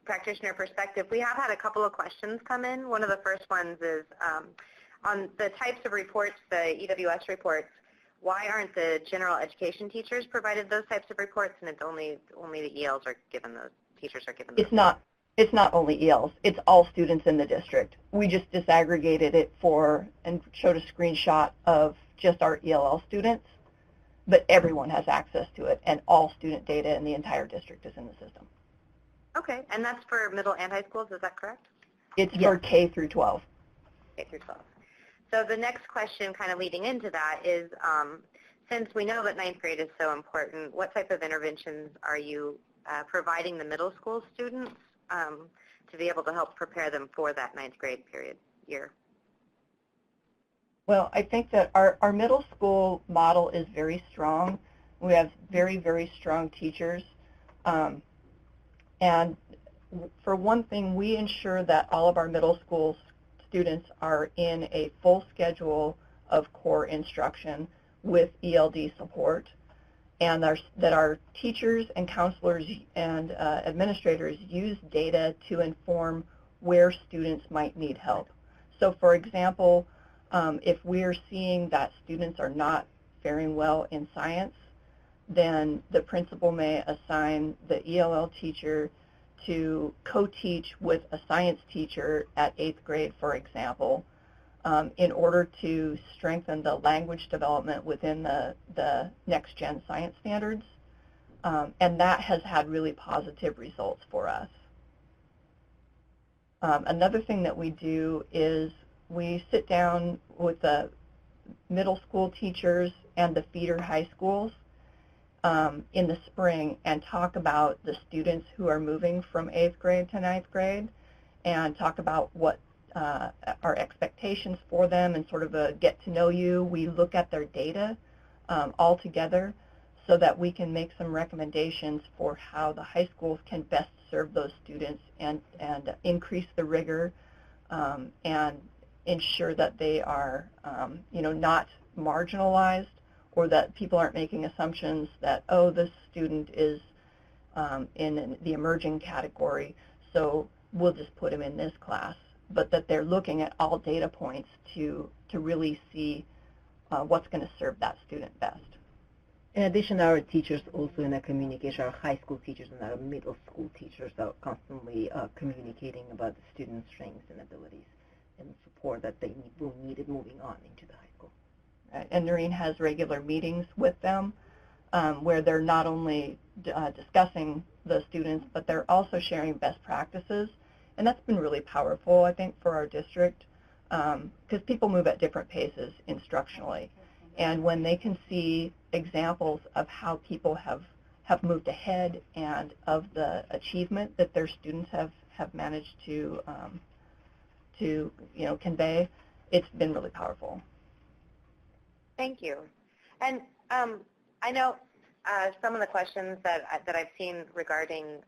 practitioner perspective. We have had a couple of questions come in. One of the first ones is on the types of reports, the EWS reports. Why aren't the general education teachers provided those types of reports, and it's only the ELs are given those? Teachers are given those. It's not only ELs. It's all students in the district. We just disaggregated it and showed a screenshot of just our ELL students, but everyone has access to it, and all student data in the entire district is in the system. Okay, and that's for middle and high schools, is that correct? It's for K through 12. K through 12. So the next question kind of leading into that is, since we know that ninth grade is so important, what type of interventions are you providing the middle school students to be able to help prepare them for that ninth grade year? Well, I think that our middle school model is very strong. We have very, very strong teachers. And for one thing, we ensure that all of our middle school students are in a full schedule of core instruction with ELD support, and that our teachers and counselors and administrators use data to inform where students might need help. So for example, if we're seeing that students are not faring well in science, then the principal may assign the ELL teacher to co-teach with a science teacher at 8th grade, for example, in order to strengthen the language development within the next-gen science standards. And that has had really positive results for us. Another thing that we do is we sit down with the middle school teachers and the feeder high schools in the spring and talk about the students who are moving from 8th grade to 9th grade and talk about what our expectations for them and sort of a get to know you. We look at their data all together so that we can make some recommendations for how the high schools can best serve those students and increase the rigor and ensure that they are not marginalized, or that people aren't making assumptions that, oh, this student is in the emerging category, so we'll just put him in this class, but that they're looking at all data points to really see what's going to serve that student best. In addition, our teachers also in the communication, our high school teachers and our middle school teachers are constantly communicating about the students' strengths and abilities and support that they will need it moving on into the high school. And Noreen has regular meetings with them where they're not only discussing the students, but they're also sharing best practices. And that's been really powerful, I think, for our district. because people move at different paces instructionally. And when they can see examples of how people have moved ahead and of the achievement that their students have managed to convey, it's been really powerful. Thank you. And I know some of the questions that I've seen regarding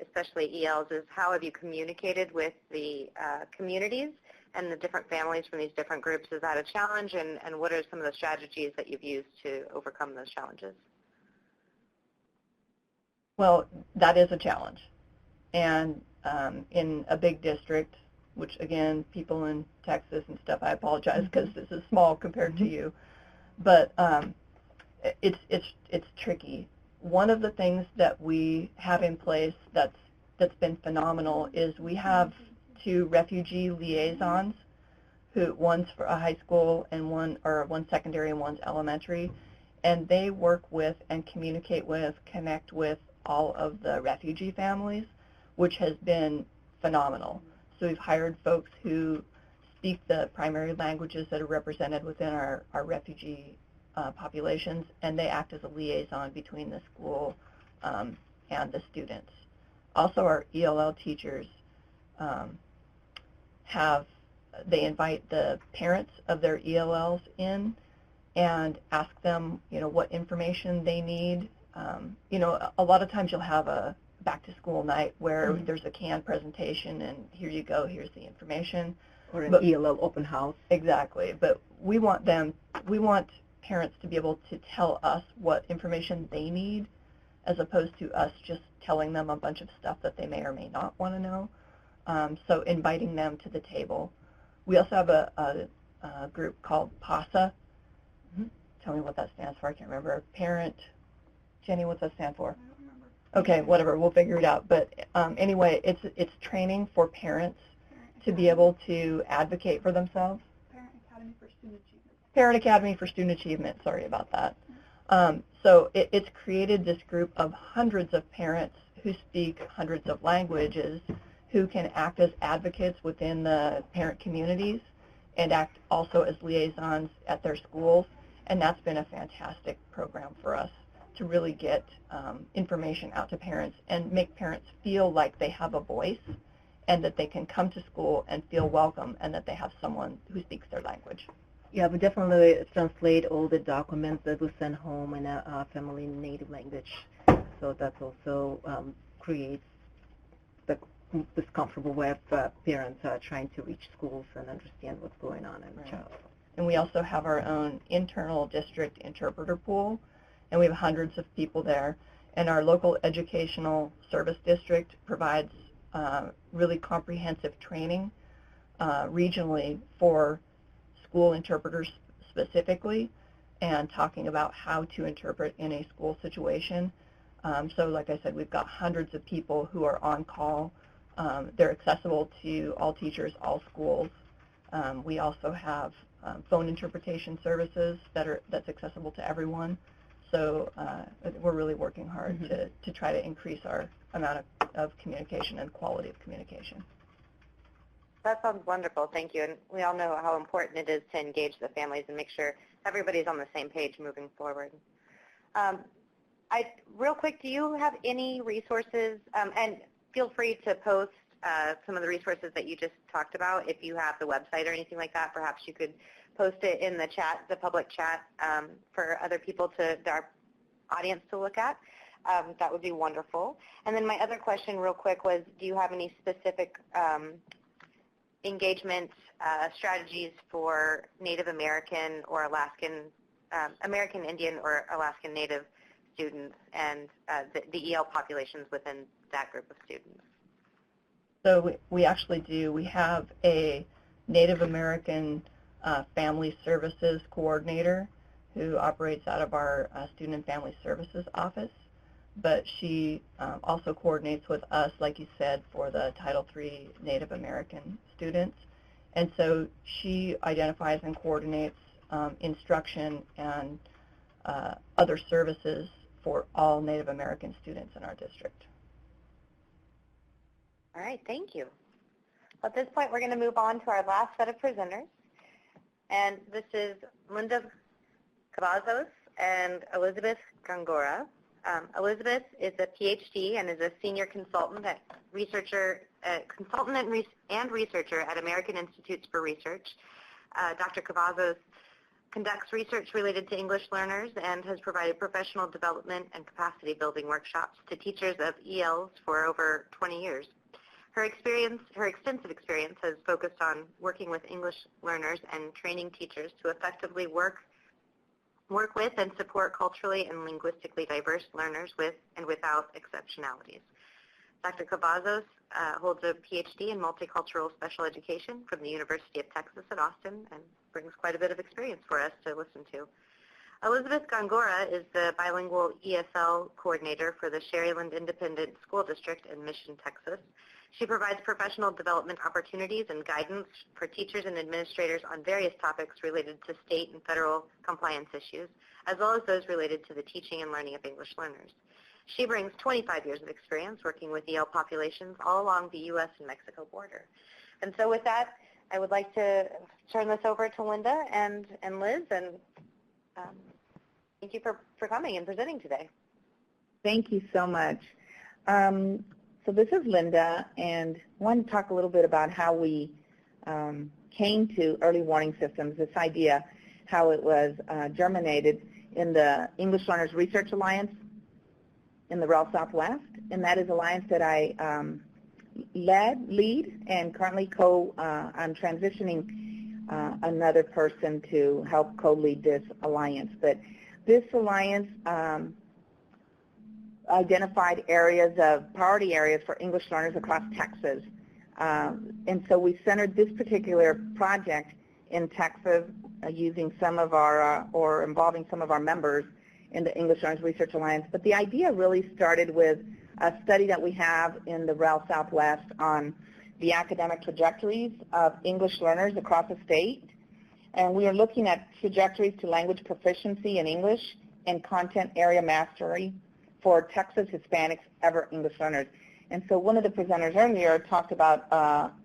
especially ELs is how have you communicated with the communities and the different families from these different groups? Is that a challenge, and what are some of the strategies that you've used to overcome those challenges? Well, that is a challenge. And in a big district, which again, people in Texas and stuff, I apologize because this is small compared to you, but it's tricky. One of the things that we have in place that's been phenomenal is we have 2 refugee liaisons, one's for a high school and one's secondary and one's elementary, and they work with and communicate with, connect with all of the refugee families, which has been phenomenal. So we've hired folks who speak the primary languages that are represented within our refugee populations, and they act as a liaison between the school and the students. Also, our ELL teachers they invite the parents of their ELLs in and ask them, what information they need. A lot of times you'll have a back-to-school night where there's a canned presentation and here you go, here's the information. Or an ELL open house. Exactly. But we want parents to be able to tell us what information they need as opposed to us just telling them a bunch of stuff that they may or may not want to know. So inviting them to the table. We also have a group called PASA. Tell me what that stands for. I can't remember. Parent. Jenny, what's that stand for? I don't remember. Okay, whatever. We'll figure it out. But anyway, it's training for parents to be able to advocate for themselves. Parent Academy for Student Achievement. Parent Academy for Student Achievement. Sorry about that. So it's created this group of hundreds of parents who speak hundreds of languages who can act as advocates within the parent communities and act also as liaisons at their schools. And that's been a fantastic program for us to really get information out to parents and make parents feel like they have a voice and that they can come to school and feel welcome and that they have someone who speaks their language. Yeah, we definitely translate all the documents that we send home in a family native language. So that also creates this comfortable way of parents trying to reach schools and understand what's going on in the child. And we also have our own internal district interpreter pool, and we have hundreds of people there. And our local educational service district provides really comprehensive training regionally for school interpreters specifically, and talking about how to interpret in a school situation. So like I said, we've got hundreds of people who are on call. They're accessible to all teachers, all schools. We also have phone interpretation services that's accessible to everyone. So we're really working hard to try to increase our amount of communication and quality of communication. That sounds wonderful. Thank you. And we all know how important it is to engage the families and make sure everybody's on the same page moving forward. Real quick, do you have any resources, and feel free to post some of the resources that you just talked about. If you have the website or anything like that, perhaps you could post it in the chat, the public chat, for other people, our audience to look at. That would be wonderful. And then my other question real quick was, do you have any specific engagement strategies for Native American or Alaskan, American Indian or Alaskan Native students and the EL populations within that group of students? So we actually do. We have a Native American Family Services Coordinator who operates out of our Student and Family Services office, but she also coordinates with us, like you said, for the Title III Native American students. And so she identifies and coordinates instruction and other services for all Native American students in our district. All right, thank you. At this point, we're going to move on to our last set of presenters. And this is Linda Cavazos and Elizabeth Gongora. Elizabeth is a PhD and is a senior consultant and researcher at American Institutes for Research. Dr. Cavazos conducts research related to English learners and has provided professional development and capacity building workshops to teachers of ELs for over 20 years. Her extensive experience has focused on working with English learners and training teachers to effectively work with and support culturally and linguistically diverse learners with and without exceptionalities. Dr. Cavazos holds a PhD in multicultural special education from the University of Texas at Austin and brings quite a bit of experience for us to listen to. Elizabeth Gongora is the bilingual ESL coordinator for the Sharyland Independent School District in Mission, Texas. She provides professional development opportunities and guidance for teachers and administrators on various topics related to state and federal compliance issues, as well as those related to the teaching and learning of English learners. She brings 25 years of experience working with EL populations all along the U.S. and Mexico border. And so with that, I would like to turn this over to Linda and Liz, and thank you for coming and presenting today. Thank you so much. So this is Linda, and I want to talk a little bit about how we came to early warning systems, this idea, how it was germinated in the English Learners Research Alliance in the REL Southwest, and that is an alliance that I lead, and currently I'm transitioning another person to help co-lead this alliance. But this alliance identified areas of priority areas for English learners across Texas. And so we centered this particular project in Texas using some of our, or involving some of our members in the English Learners Research Alliance. But the idea really started with a study that we have in the REL Southwest on the academic trajectories of English learners across the state. And we are looking at trajectories to language proficiency in English and content area mastery for Texas Hispanics ever English learners. And so one of the presenters earlier talked about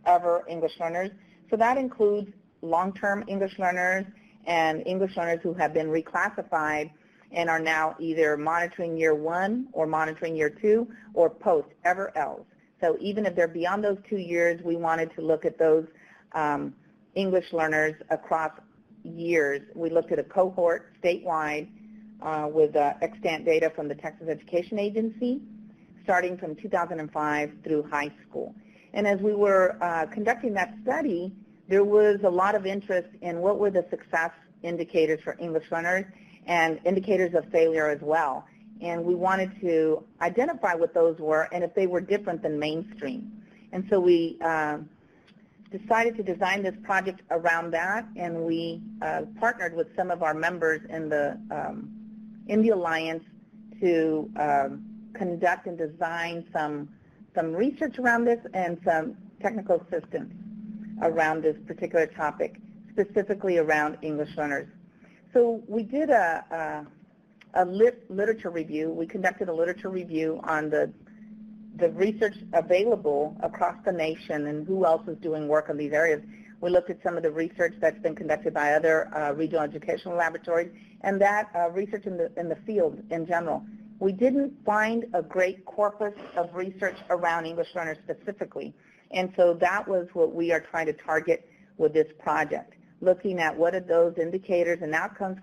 ever English learners. So that includes long-term English learners and English learners who have been reclassified and are now either monitoring year 1 or monitoring year 2 or post ever else. So even if they're beyond those 2 years, we wanted to look at those English learners across years. We looked at a cohort statewide with extant data from the Texas Education Agency, starting from 2005 through high school. And as we were conducting that study, there was a lot of interest in what were the success indicators for English learners and indicators of failure as well. And we wanted to identify what those were and if they were different than mainstream. And so we decided to design this project around that, and we partnered with some of our members in the Alliance to conduct and design some research around this and some technical assistance around this particular topic, specifically around English learners. So we did a literature review. We conducted a literature review on the research available across the nation and who else is doing work on these areas. We looked at some of the research that's been conducted by other regional educational laboratories and that research in the field in general. We didn't find a great corpus of research around English learners specifically, and so that was what we are trying to target with this project, looking at what are those indicators and outcomes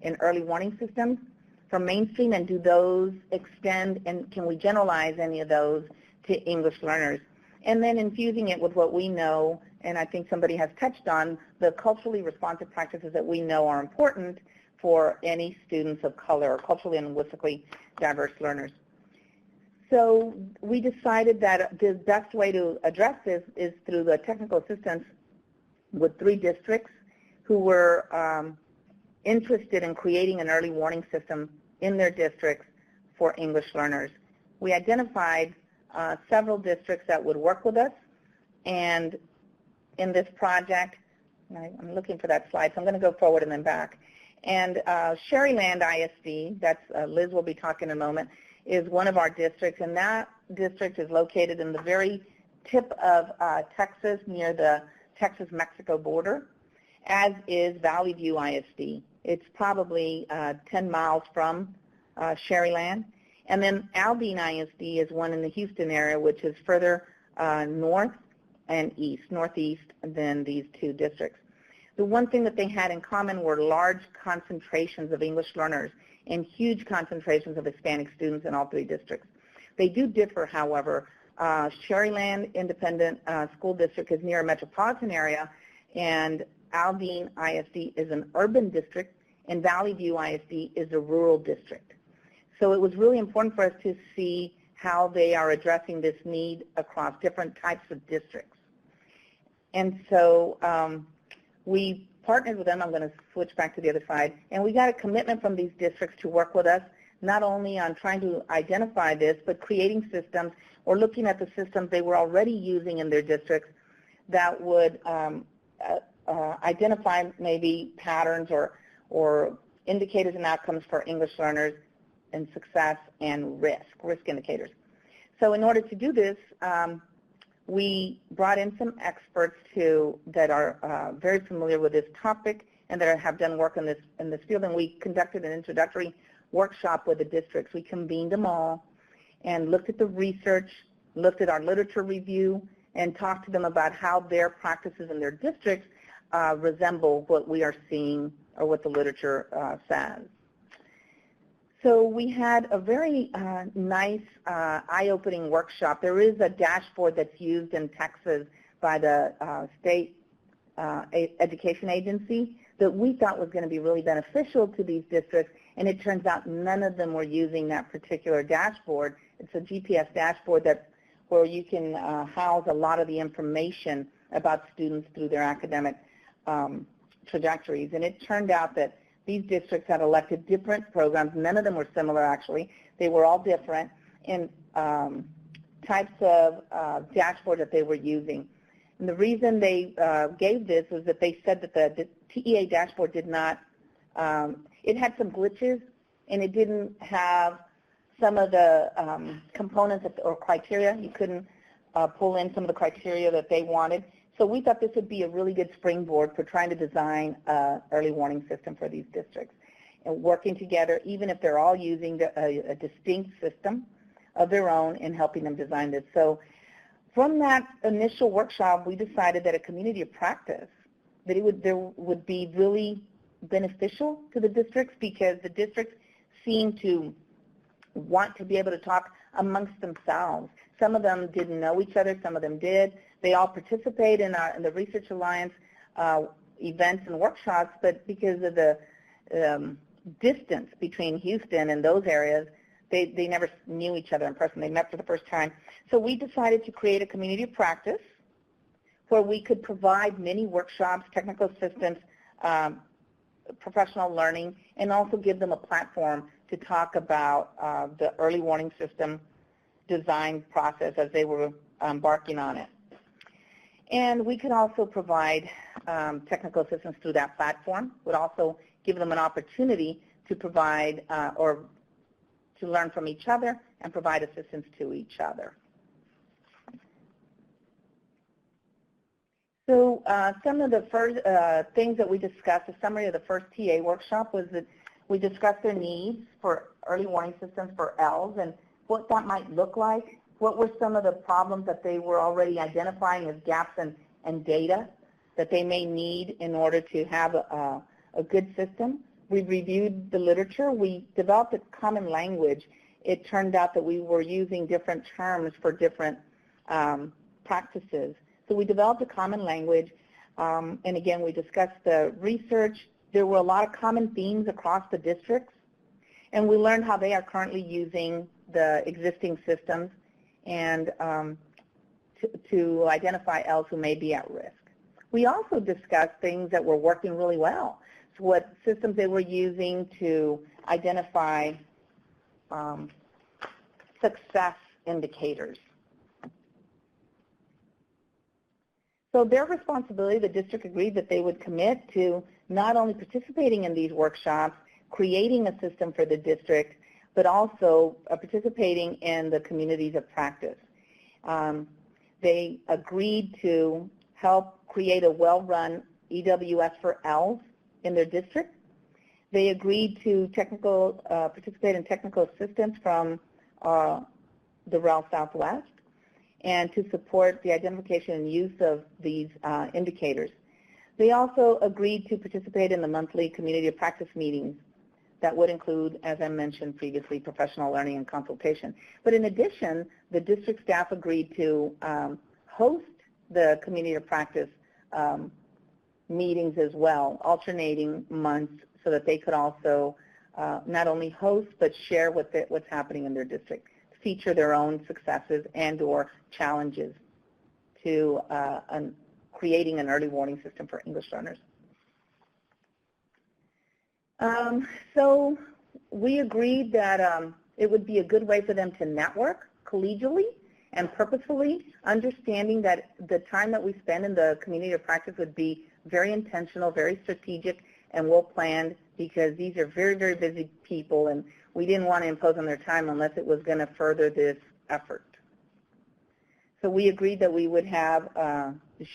in early warning systems for mainstream, and do those extend, and can we generalize any of those to English learners? And then infusing it with what we know, and I think somebody has touched on, the culturally responsive practices that we know are important for any students of color or culturally and linguistically diverse learners. So we decided that the best way to address this is through the technical assistance with 3 districts who were interested in creating an early warning system in their districts for English learners. We identified several districts that would work with us, and in this project, I'm looking for that slide, so I'm going to go forward and then back. And Sharyland ISD, that's Liz will be talking in a moment, is one of our districts, and that district is located in the very tip of Texas near the Texas-Mexico border, as is Valley View ISD. It's probably 10 miles from Sherryland. And then Aldine ISD is one in the Houston area, which is further north and northeast than these two districts. The one thing that they had in common were large concentrations of English learners and huge concentrations of Hispanic students in all three districts. They do differ, however. Sherryland Independent School District is near a metropolitan area, and Aldine ISD is an urban district, and Valley View ISD is a rural district. So it was really important for us to see how they are addressing this need across different types of districts. And so we partnered with them. I'm going to switch back to the other side. And we got a commitment from these districts to work with us, not only on trying to identify this, but creating systems or looking at the systems they were already using in their districts that would identify maybe patterns or indicators and outcomes for English learners and success and risk indicators. So in order to do this, we brought in some experts that are very familiar with this topic and that have done work in this field, and we conducted an introductory workshop with the districts. We convened them all and looked at the research, looked at our literature review, and talked to them about how their practices in their districts resemble what we are seeing or what the literature says. So we had a very nice eye-opening workshop. There is a dashboard that's used in Texas by the state education agency that we thought was going to be really beneficial to these districts, and it turns out none of them were using that particular dashboard. It's a GPS dashboard where you can house a lot of the information about students through their academic trajectories. And it turned out that these districts had elected different programs. None of them were similar, actually. They were all different in types of dashboard that they were using. And the reason they gave this was that they said that the TEA dashboard did not, it had some glitches, and it didn't have some of the components or criteria. You couldn't pull in some of the criteria that they wanted. So we thought this would be a really good springboard for trying to design an early warning system for these districts. And working together, even if they're all using a distinct system of their own, in helping them design this. So from that initial workshop, we decided that a community of practice, that there would be really beneficial to the districts, because the districts seem to want to be able to talk amongst themselves. Some of them didn't know each other, some of them did. They all participate in the Research Alliance events and workshops, but because of the distance between Houston and those areas, they never knew each other in person. They met for the first time. So we decided to create a community of practice where we could provide many workshops, technical assistance, professional learning, and also give them a platform to talk about the early warning system design process as they were embarking on it. And we could also provide technical assistance through that platform. Would also give them an opportunity to provide or to learn from each other and provide assistance to each other. So some of the first things that we discussed, a summary of the first TA workshop, was that we discussed their needs for early warning systems for ELLs and what that might look like. What were some of the problems that they were already identifying as gaps and data that they may need in order to have a good system? We reviewed the literature. We developed a common language. It turned out that we were using different terms for different practices. So we developed a common language, and again, we discussed the research. There were a lot of common themes across the districts, and we learned how they are currently using the existing systems and to identify ELLs who may be at risk. We also discussed things that were working really well, so what systems they were using to identify success indicators. So their responsibility, the district agreed that they would commit to not only participating in these workshops, creating a system for the district, but also participating in the communities of practice. They agreed to help create a well-run EWS for ELLs in their district. They agreed to participate in technical assistance from the REL Southwest and to support the identification and use of these indicators. They also agreed to participate in the monthly community of practice meetings that would include, as I mentioned previously, professional learning and consultation. But in addition, the district staff agreed to host the community of practice meetings as well, alternating months, so that they could also not only host but share what's happening in their district, feature their own successes and or challenges to creating an early warning system for English learners. So we agreed that it would be a good way for them to network collegially and purposefully, understanding that the time that we spend in the community of practice would be very intentional, very strategic, and well-planned, because these are very, very busy people, and we didn't want to impose on their time unless it was going to further this effort. So we agreed that we would have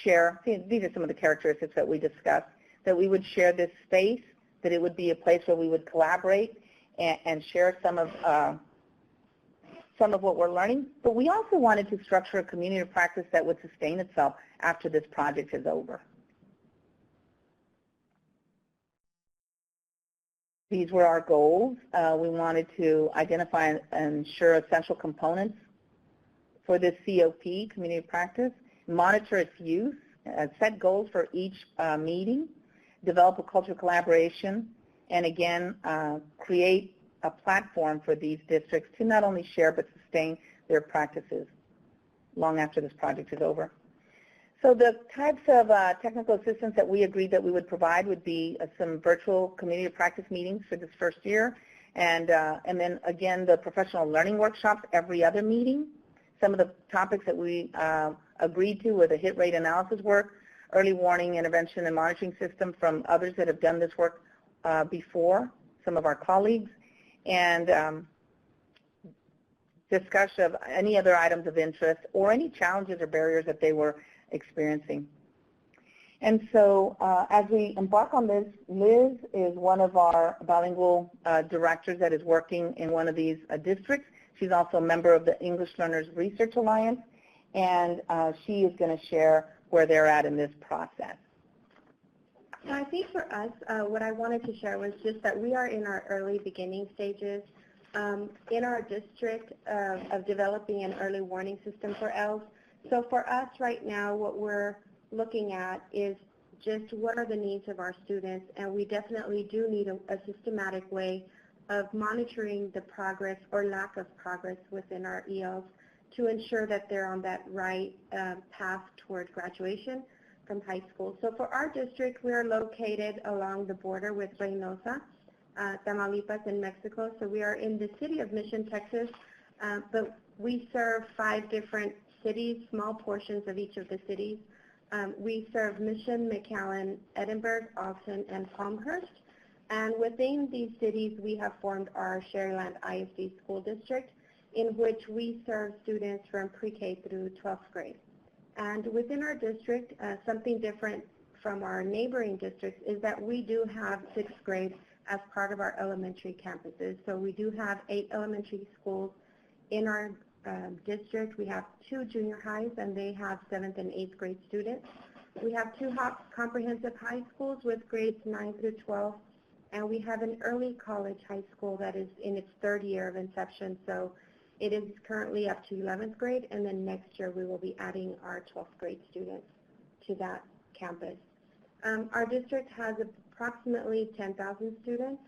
share, these are some of the characteristics that we discussed, that we would share this space, that it would be a place where we would collaborate and share some of what we're learning. But we also wanted to structure a community of practice that would sustain itself after this project is over. These were our goals. We wanted to identify and ensure essential components for this COP, community of practice, monitor its use, set goals for each meeting, develop a culture of collaboration, and again, create a platform for these districts to not only share but sustain their practices long after this project is over. So the types of technical assistance that we agreed that we would provide would be some virtual community of practice meetings for this first year, and then again the professional learning workshops every other meeting. Some of the topics that we agreed to were the hit rate analysis work, early warning intervention and monitoring system from others that have done this work before, some of our colleagues, and discussion of any other items of interest or any challenges or barriers that they were experiencing. And so as we embark on this, Liz is one of our bilingual directors that is working in one of these districts. She's also a member of the English Learners Research Alliance, and she is going to share where they're at in this process. So I think for us, what I wanted to share was just that we are in our early beginning stages in our district of developing an early warning system for ELLs. So for us right now, what we're looking at is just what are the needs of our students, and we definitely do need a systematic way of monitoring the progress or lack of progress within our ELs to ensure that they're on that right path toward graduation from high school. So for our district, we are located along the border with Reynosa, Tamaulipas, and Mexico. So we are in the city of Mission, Texas, but we serve 5 different cities, small portions of each of the cities. We serve Mission, McAllen, Edinburgh, Austin, and Palmhurst. And within these cities, we have formed our Sharyland ISD school district, in which we serve students from pre-K through 12th grade. And within our district, something different from our neighboring districts is that we do have 6th grade as part of our elementary campuses. So we do have 8 elementary schools in our district. We have 2 junior highs, and they have 7th and 8th grade students. We have 2 comprehensive high schools with grades 9 through 12, and we have an early college high school that is in its 3rd year of inception. So it is currently up to 11th grade, and then next year we will be adding our 12th grade students to that campus. Our district has approximately 10,000 students,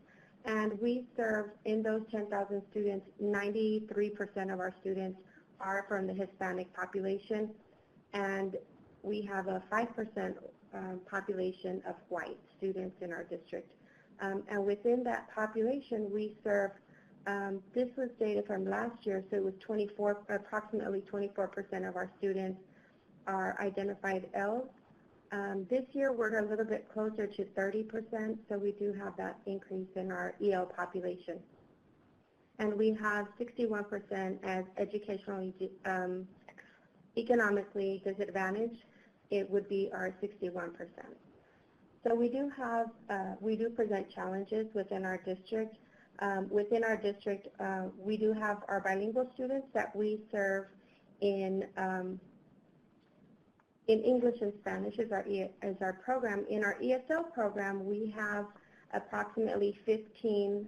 and we serve, in those 10,000 students, 93% of our students are from the Hispanic population, and we have a 5% population of white students in our district. And within that population, we serve, this was data from last year, so it was approximately 24% of our students are identified ELLs. This year, we're a little bit closer to 30%, so we do have that increase in our EL population. And we have 61% as educationally economically disadvantaged, it would be our 61%. So we do present challenges within our district. We do have our bilingual students that we serve in English and Spanish as our program. In our ESL program, we have approximately 15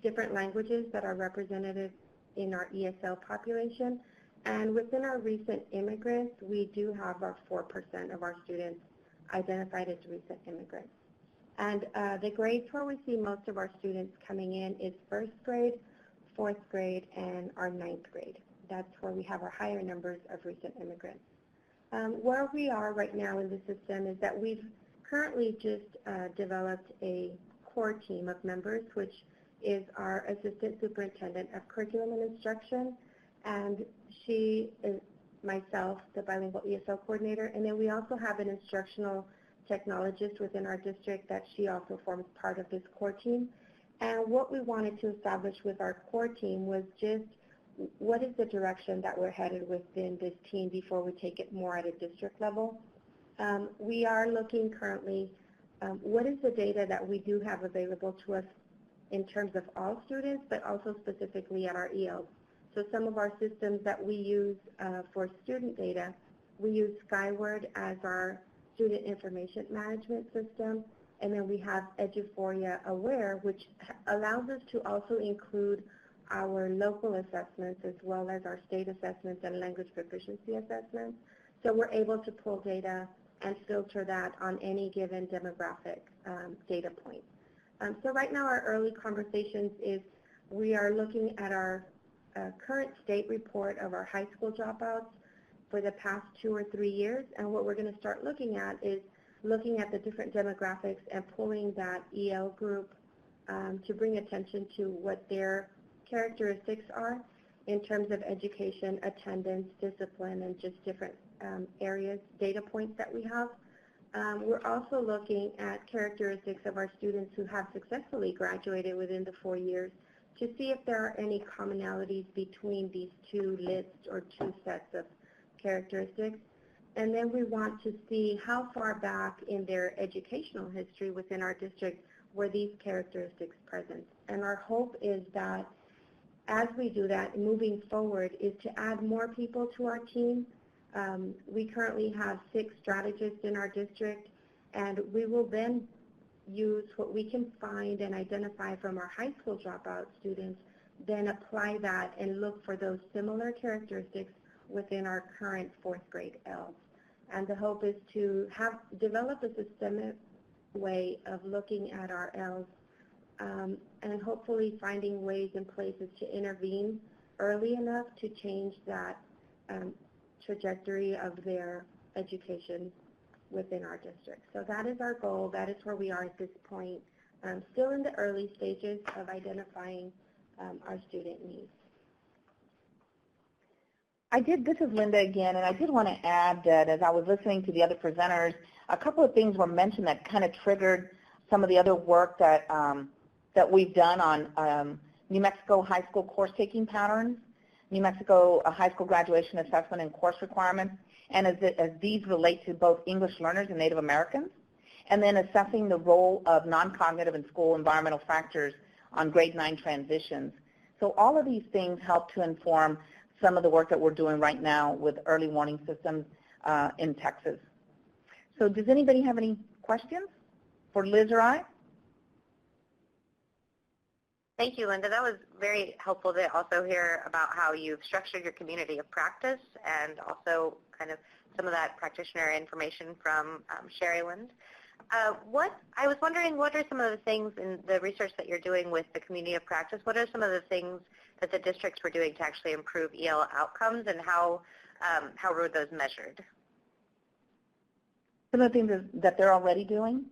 different languages that are represented in our ESL population. And within our recent immigrants, we do have our 4% of our students identified as recent immigrants. And the grades where we see most of our students coming in is 1st grade, 4th grade, and our 9th grade. That's where we have our higher numbers of recent immigrants. Where we are right now in the system is that we've currently just developed a core team of members, which is our Assistant Superintendent of Curriculum and Instruction, and she is myself, the Bilingual ESL Coordinator, and then we also have an instructional technologist within our district that she also forms part of this core team. And what we wanted to establish with our core team was just what is the direction that we're headed within this team before we take it more at a district level. We are looking currently, what is the data that we do have available to us in terms of all students, but also specifically at our ELs. So some of our systems that we use for student data, we use Skyward as our student information management system, and then we have Eduphoria Aware, which allows us to also include our local assessments as well as our state assessments and language proficiency assessments. So we're able to pull data and filter that on any given demographic data point. So right now our early conversations is we are looking at our current state report of our high school dropouts for the past 2 or 3 years, and what we're going to start looking at is looking at the different demographics and pulling that EL group to bring attention to what their characteristics are in terms of education, attendance, discipline, and just different areas, data points that we have. We're also looking at characteristics of our students who have successfully graduated within the 4 years to see if there are any commonalities between these two lists or two sets of characteristics. And then we want to see how far back in their educational history within our district were these characteristics present. And our hope is that as we do that, moving forward, is to add more people to our team. We currently have 6 strategists in our district, and we will then use what we can find and identify from our high school dropout students, then apply that and look for those similar characteristics within our current 4th grade ELs. And the hope is to develop a systemic way of looking at our ELs and hopefully finding ways and places to intervene early enough to change that trajectory of their education within our district. So that is our goal. That is where we are at this point, still in the early stages of identifying our student needs. This is Linda again, and I did want to add that as I was listening to the other presenters, a couple of things were mentioned that kind of triggered some of the other work that that we've done on New Mexico high school course taking patterns, New Mexico high school graduation assessment and course requirements, and as these relate to both English learners and Native Americans, and then assessing the role of non-cognitive and school environmental factors on grade 9 transitions. So all of these things help to inform some of the work that we're doing right now with early warning systems in Texas. So does anybody have any questions for Liz or I? Thank you, Linda. That was very helpful to also hear about how you've structured your community of practice and also kind of some of that practitioner information from Sherry Lind. I was wondering, what are some of the things in the research that you're doing with the community of practice? What are some of the things that the districts were doing to actually improve EL outcomes, and how were those measured? Some of the things that they're already doing?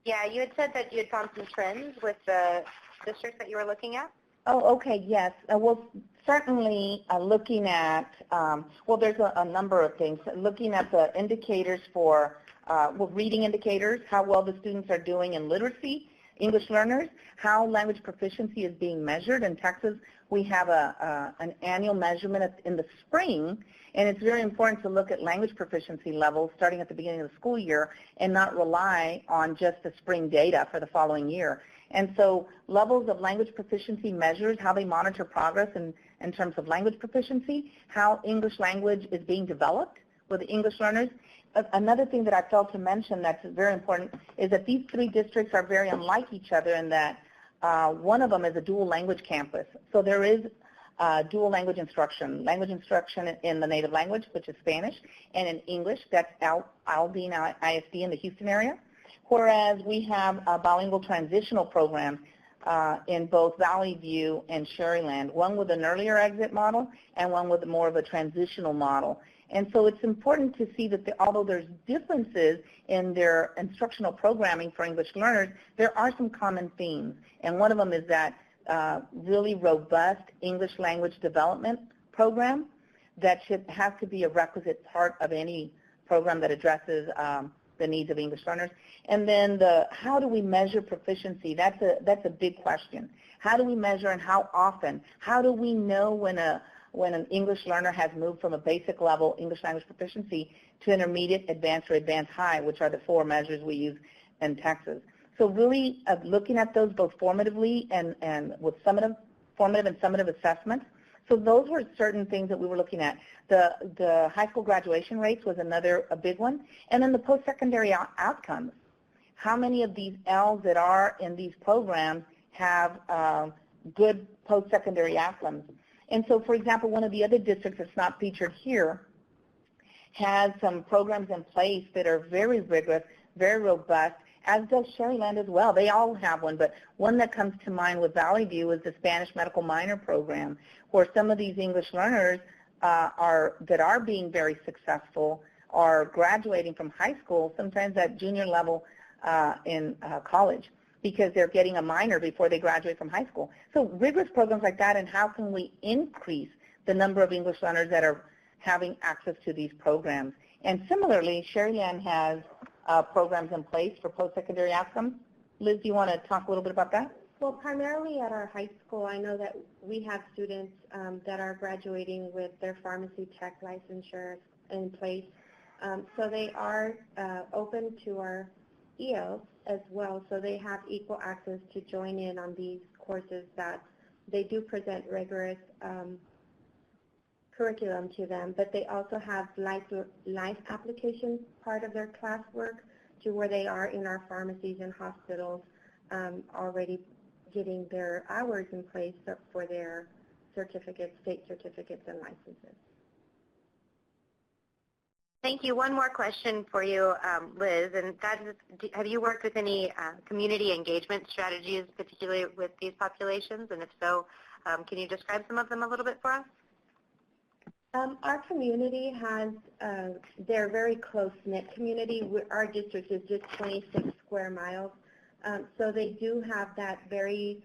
Yeah, you had said that you had found some trends with the districts that you were looking at. Oh, okay, yes. Well, certainly looking at, well, there's a number of things. Looking at the indicators for, reading indicators, how well the students are doing in literacy, English learners, how language proficiency is being measured. In Texas, we have an annual measurement in the spring, and it's very important to look at language proficiency levels starting at the beginning of the school year and not rely on just the spring data for the following year. And so levels of language proficiency measures how they monitor progress in terms of language proficiency, how English language is being developed with the English learners. Another thing that I failed to mention that's very important is that these three districts are very unlike each other in that one of them is a dual language campus. So there is dual language instruction in the native language, which is Spanish, and in English, that's Aldine ISD in the Houston area. Whereas we have a bilingual transitional program in both Valley View and Sherryland, one with an earlier exit model and one with more of a transitional model. And so it's important to see that although there's differences in their instructional programming for English learners, there are some common themes. And one of them is that really robust English language development program that has to be a requisite part of any program that addresses the needs of English learners. And then how do we measure proficiency? That's a big question. How do we measure and how often? How do we know when an English learner has moved from a basic level English language proficiency to intermediate, advanced, or advanced high, which are the 4 measures we use in Texas? So really looking at those both formatively and with formative and summative assessments. So those were certain things that we were looking at. The high school graduation rates was a big one. And then the post-secondary outcomes. How many of these L's that are in these programs have good post-secondary outcomes? And so, for example, one of the other districts that's not featured here has some programs in place that are very rigorous, very robust, as does Sherryland as well. They all have one, but one that comes to mind with Valley View is the Spanish Medical Minor Program, where some of these English learners that are being very successful are graduating from high school, sometimes at junior level in college, because they're getting a minor before they graduate from high school. So rigorous programs like that, and how can we increase the number of English learners that are having access to these programs. And similarly, Sherryland has programs in place for post-secondary outcomes. Liz, do you want to talk a little bit about that? Well, primarily at our high school, I know that we have students that are graduating with their pharmacy tech licensure in place. So they are open to our ELs as well, so they have equal access to join in on these courses that they do present rigorous curriculum to them, but they also have life application part of their classwork to where they are in our pharmacies and hospitals already getting their hours in place for their certificates, state certificates, and licenses. Thank you. One more question for you, Liz, and that is, have you worked with any community engagement strategies, particularly with these populations? And if so, can you describe some of them a little bit for us? Our community has, they're very close-knit community. Our district is just 26 square miles. So they do have that very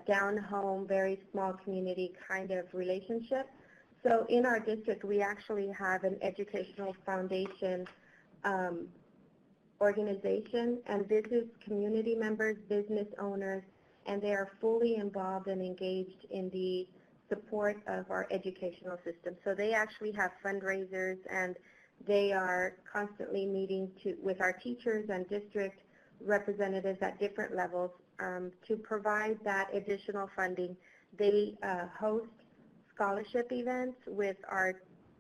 down-home, very small community kind of relationship. So in our district, we actually have an educational foundation organization, and this is community members, business owners, and they are fully involved and engaged in the support of our educational system. So they actually have fundraisers, and they are constantly meeting with our teachers and district representatives at different levels to provide that additional funding. They host scholarship events with our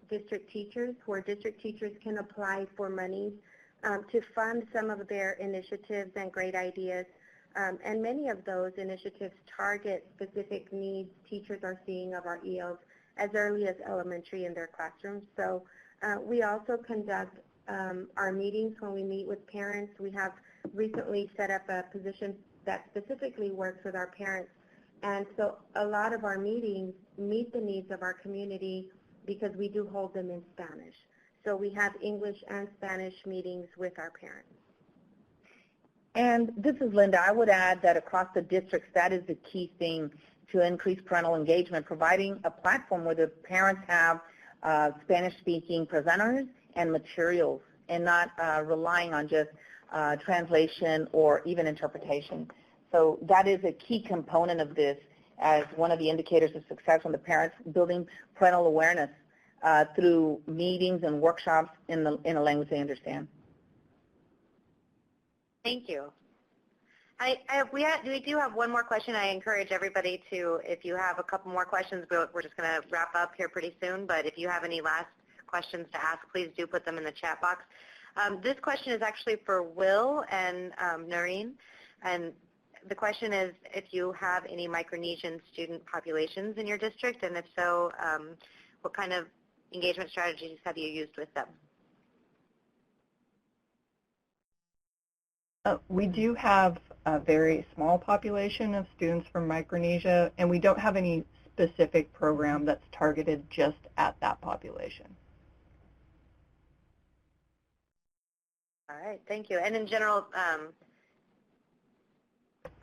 district teachers, where district teachers can apply for money to fund some of their initiatives and great ideas. And many of those initiatives target specific needs teachers are seeing of our ELs as early as elementary in their classrooms. So we also conduct our meetings when we meet with parents. We have recently set up a position that specifically works with our parents. And so a lot of our meetings meet the needs of our community because we do hold them in Spanish. So we have English and Spanish meetings with our parents. And this is Linda. I would add that across the districts, that is the key thing to increase parental engagement, providing a platform where the parents have Spanish-speaking presenters and materials, and not relying on just translation or even interpretation. So that is a key component of this. as one of the indicators of success on the parents building parental awareness through meetings and workshops in a language they understand. Thank you. We do have one more question. I encourage everybody to, if you have a couple more questions, we're just going to wrap up here pretty soon, but if you have any last questions to ask, please do put them in the chat box. This question is actually for Will and Noreen, and the question is if you have any Micronesian student populations in your district, and if so, what kind of engagement strategies have you used with them? We do have a very small population of students from Micronesia, and we don't have any specific program that's targeted just at that population. All right, thank you. And in general,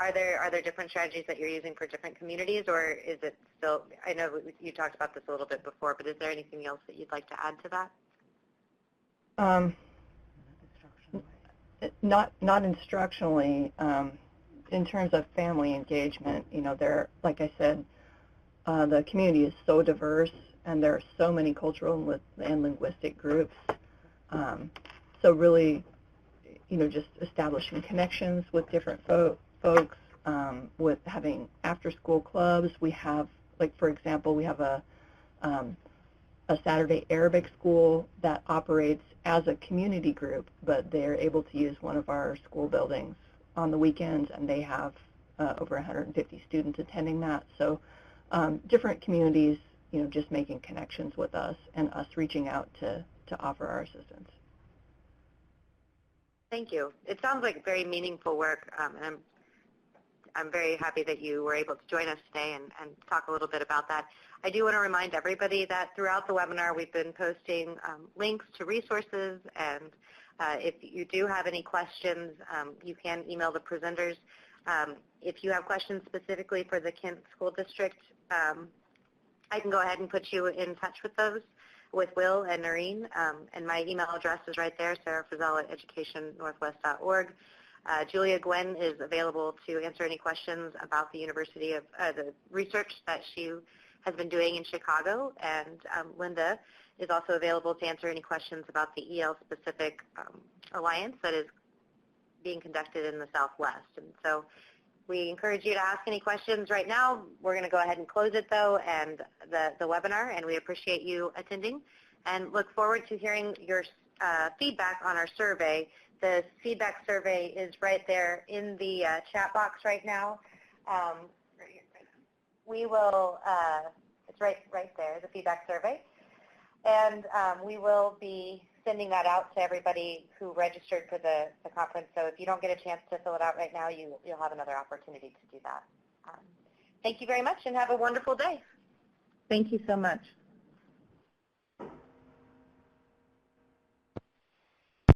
are there different strategies that you're using for different communities, or is it still, I know you talked about this a little bit before, but is there anything else that you'd like to add to that? Not instructionally. In terms of family engagement, you know, like I said, the community is so diverse, and there are so many cultural and linguistic groups. So really, you know, just establishing connections with different folks, with having after-school clubs. We have, like, for example, we have a Saturday Arabic school that operates as a community group, but they're able to use one of our school buildings on the weekends, and they have over 150 students attending that. So different communities, you know, just making connections with us and us reaching out to offer our assistance. Thank you. It sounds like very meaningful work, and I'm very happy that you were able to join us today and talk a little bit about that. I do want to remind everybody that throughout the webinar we've been posting links to resources, and if you do have any questions, you can email the presenters. If you have questions specifically for the Kent School District, I can go ahead and put you in touch with Will and Noreen, and my email address is right there, sarah.frazelle@educationnorthwest.org. Julia Gwynne is available to answer any questions about the University of the research that she has been doing in Chicago, and Linda is also available to answer any questions about the EL-specific alliance that is being conducted in the Southwest. And so we encourage you to ask any questions right now. We're going to go ahead and close it, though, and the webinar, and we appreciate you attending and look forward to hearing your feedback on our survey. The feedback survey is right there in the chat box right now. We will, it's right there, the feedback survey. And we will be sending that out to everybody who registered for the conference. So if you don't get a chance to fill it out right now, you'll have another opportunity to do that. Thank you very much, and have a wonderful day. Thank you so much.